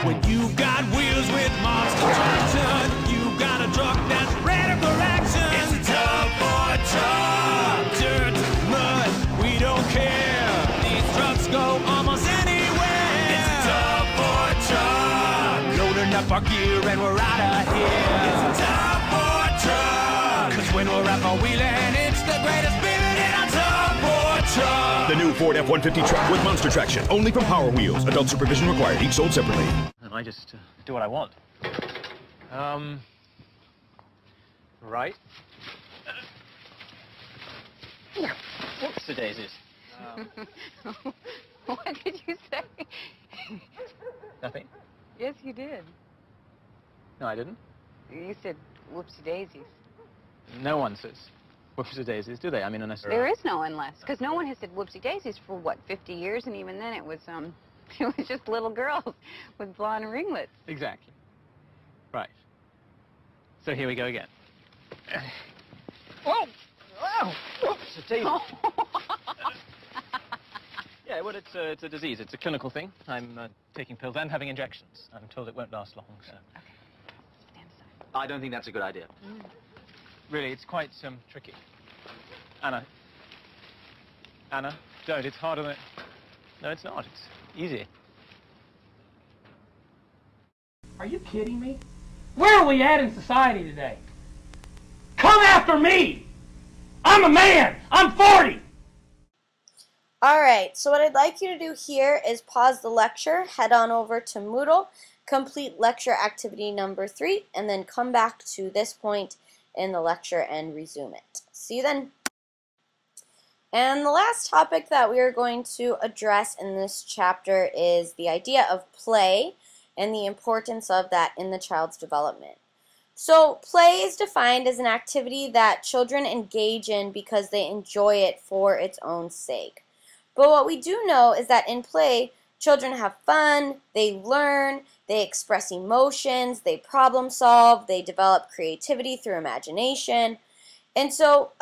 When you got wheels with monster traction, you got a truck that's ready for action. It's a tub for truck, dirt, mud, we don't care. These trucks go almost anywhere. It's a tub for truck, loading up our gear and we're out of here. It's a tub for truck, 'cause when we're up a wheeling, it's the greatest feeling in a tub for truck. The new Ford F-150 truck with monster traction, only from Power Wheels. Adult supervision required, each sold separately. I just do what I want. Right. Whoops, the daisies. What did you say? Nothing? Yes, you did. No, I didn't. You said whoopsie daisies. No one says whoops, daisies, do they? I mean, unless... There is no unless, because no one has said whoopsie daisies for, what, 50 years? And even then it was just little girls with blonde ringlets. Exactly. Right. So here we go again. Whoa! Wow! Whoops, a daisy. Yeah, well, it's a disease. It's a clinical thing. I'm taking pills and having injections. I'm told it won't last long, so... Okay. Stand aside. I don't think that's a good idea. Really, it's quite tricky. Anna. Anna, don't. It's harder than... No, it's not. It's easy. Are you kidding me? Where are we at in society today? Come after me! I'm a man! I'm 40! Alright, so what I'd like you to do here is pause the lecture, head on over to Moodle, complete lecture activity number 3, and then come back to this point in the lecture and resume it. See you then. And the last topic that we are going to address in this chapter is the idea of play and the importance of that in the child's development. So play is defined as an activity that children engage in because they enjoy it for its own sake. But what we do know is that in play, children have fun, they learn, they express emotions, they problem solve, they develop creativity through imagination. And so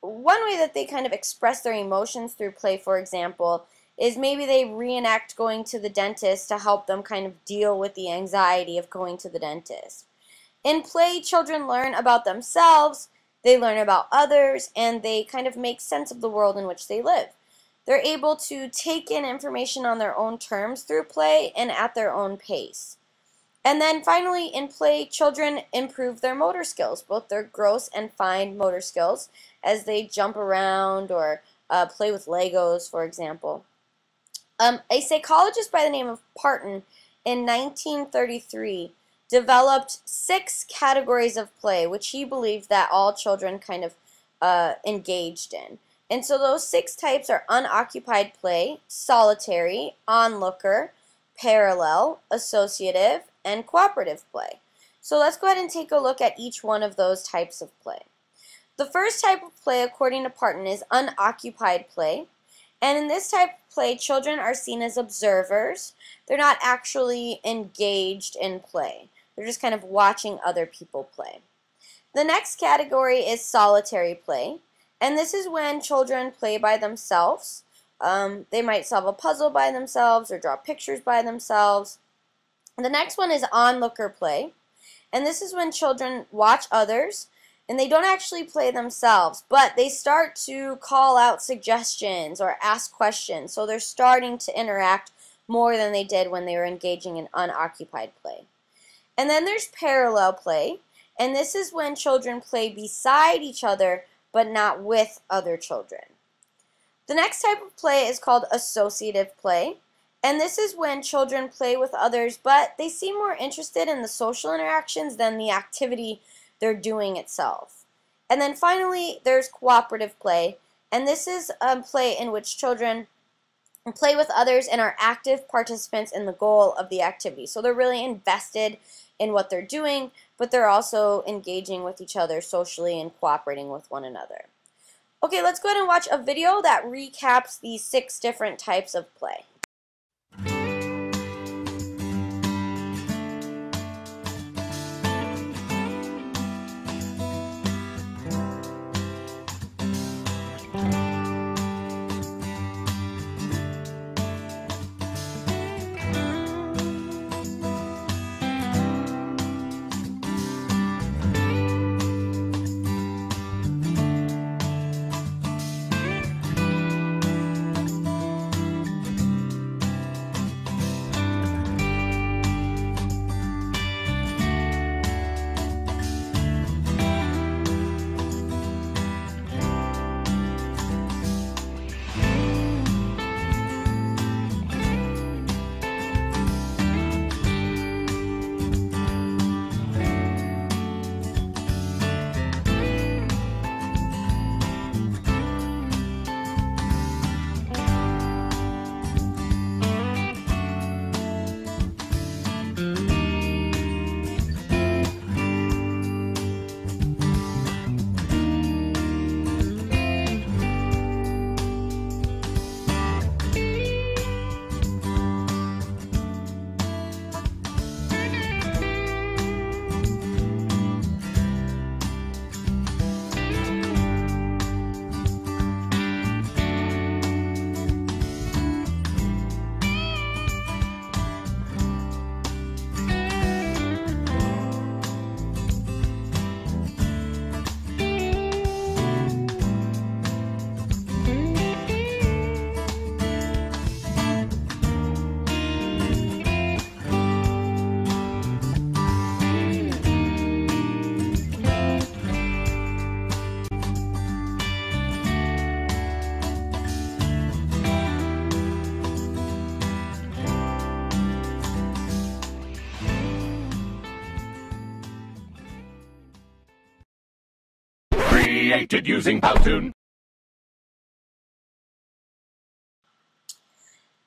one way that they kind of express their emotions through play, for example, is maybe they reenact going to the dentist to help them kind of deal with the anxiety of going to the dentist. In play, children learn about themselves, they learn about others, and they kind of make sense of the world in which they live. They're able to take in information on their own terms through play and at their own pace. And then finally, in play, children improve their motor skills, both their gross and fine motor skills, as they jump around or play with Legos, for example. A psychologist by the name of Parton in 1933 developed 6 categories of play, which he believed that all children kind of engaged in. And so those 6 types are unoccupied play, solitary, onlooker, parallel, associative, and cooperative play. So let's go ahead and take a look at each one of those types of play. The first type of play, according to Parton, is unoccupied play. And in this type of play, children are seen as observers. They're not actually engaged in play. They're just kind of watching other people play. The next category is solitary play. And this is when children play by themselves. They might solve a puzzle by themselves or draw pictures by themselves. The next one is onlooker play. And this is when children watch others and they don't actually play themselves, but they start to call out suggestions or ask questions. So they're starting to interact more than they did when they were engaging in unoccupied play. And then there's parallel play, and this is when children play beside each other but not with other children. The next type of play is called associative play, and this is when children play with others but they seem more interested in the social interactions than the activity they're doing itself. And then finally, there's cooperative play, and this is play in which children play with others and are active participants in the goal of the activity. So they're really invested in what they're doing, but they're also engaging with each other socially and cooperating with one another. Okay, let's go ahead and watch a video that recaps these 6 different types of play. Created using Powtoon.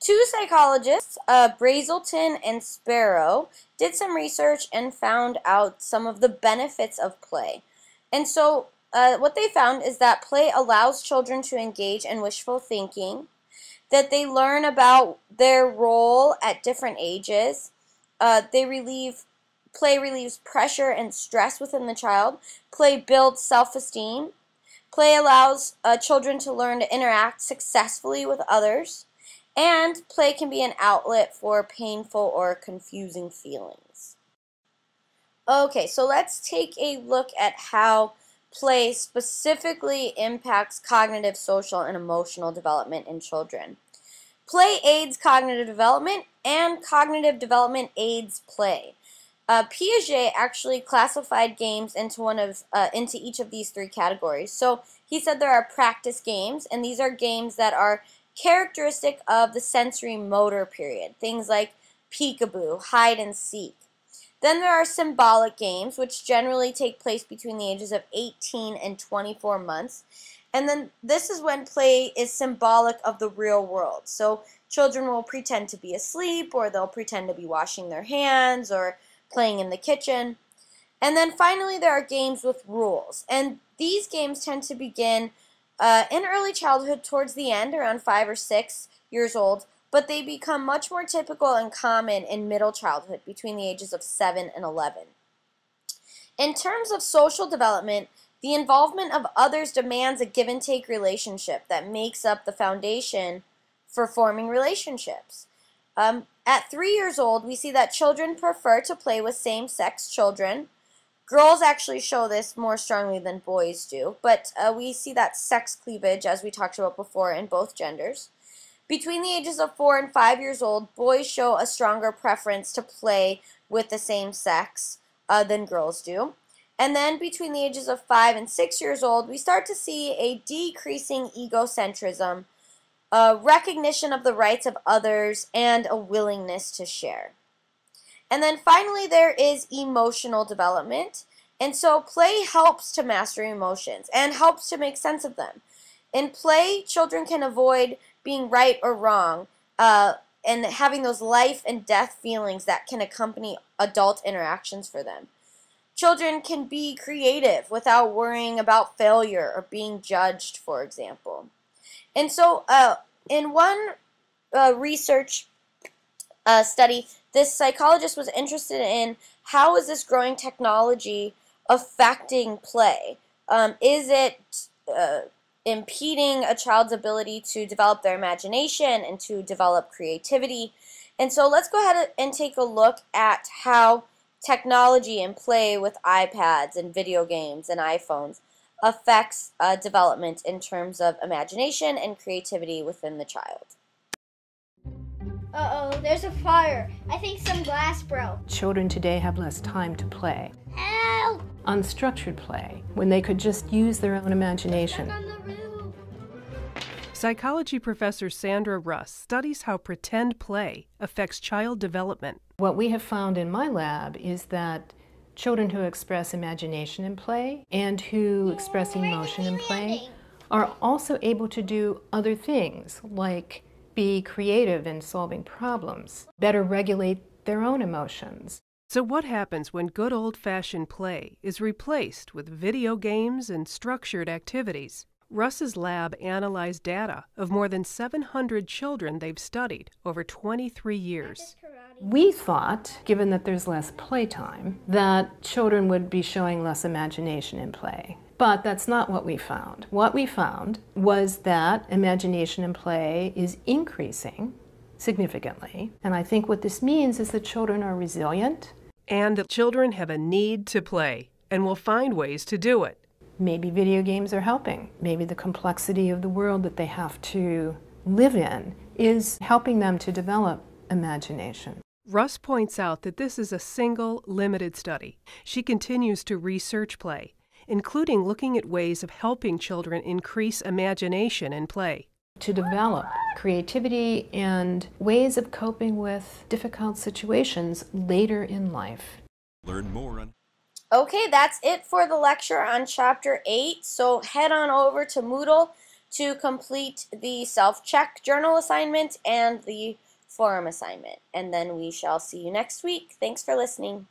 2 psychologists, Brazelton and Sparrow, did some research and found out some of the benefits of play. And so what they found is that play allows children to engage in wishful thinking, that they learn about their role at different ages, play relieves pressure and stress within the child, play builds self-esteem, play allows children to learn to interact successfully with others, and play can be an outlet for painful or confusing feelings. Okay, so let's take a look at how play specifically impacts cognitive, social, and emotional development in children. Play aids cognitive development, and cognitive development aids play. Piaget actually classified games into each of these 3 categories. So he said there are practice games, and these are games that are characteristic of the sensory motor period, things like peekaboo, hide and seek. Then there are symbolic games, which generally take place between the ages of 18 and 24 months. And then this is when play is symbolic of the real world. So children will pretend to be asleep, or they'll pretend to be washing their hands or playing in the kitchen. And then finally there are games with rules. And these games tend to begin in early childhood towards the end, around 5 or 6 years old, but they become much more typical and common in middle childhood, between the ages of 7 and 11. In terms of social development, the involvement of others demands a give-and-take relationship that makes up the foundation for forming relationships. At 3 years old, we see that children prefer to play with same-sex children. Girls actually show this more strongly than boys do, but we see that sex cleavage, as we talked about before, in both genders. Between the ages of 4 and 5 years old, boys show a stronger preference to play with the same sex than girls do. And then between the ages of 5 and 6 years old, we start to see a decreasing egocentrism, a recognition of the rights of others, and a willingness to share. And then finally, there is emotional development. And so play helps to master emotions and helps to make sense of them. In play, children can avoid being right or wrong, and having those life and death feelings that can accompany adult interactions for them. Children can be creative without worrying about failure or being judged, for example. And so in one research study, this psychologist was interested in how is this growing technology affecting play? Is it impeding a child's ability to develop their imagination and to develop creativity? And so let's go ahead and take a look at how technology and play with iPads and video games and iPhones affects development in terms of imagination and creativity within the child. Uh-oh, there's a fire. I think some glass broke. Children today have less time to play. Help! Unstructured play, when they could just use their own imagination. Psychology professor Sandra Russ studies how pretend play affects child development. What we have found in my lab is that children who express imagination in play and who express emotion in play are also able to do other things, like be creative in solving problems, better regulate their own emotions. So what happens when good old-fashioned play is replaced with video games and structured activities? Russ's lab analyzed data of more than 700 children they've studied over 23 years. We thought, given that there's less playtime, that children would be showing less imagination in play. But that's not what we found. What we found was that imagination in play is increasing significantly. And I think what this means is that children are resilient. And that children have a need to play and will find ways to do it. Maybe video games are helping. Maybe the complexity of the world that they have to live in is helping them to develop imagination. Russ points out that this is a single, limited study. She continues to research play, including looking at ways of helping children increase imagination in play. To develop creativity and ways of coping with difficult situations later in life. Learn more on... Okay, that's it for the lecture on Chapter 8. So head on over to Moodle to complete the self-check journal assignment and the forum assignment. And then we shall see you next week. Thanks for listening.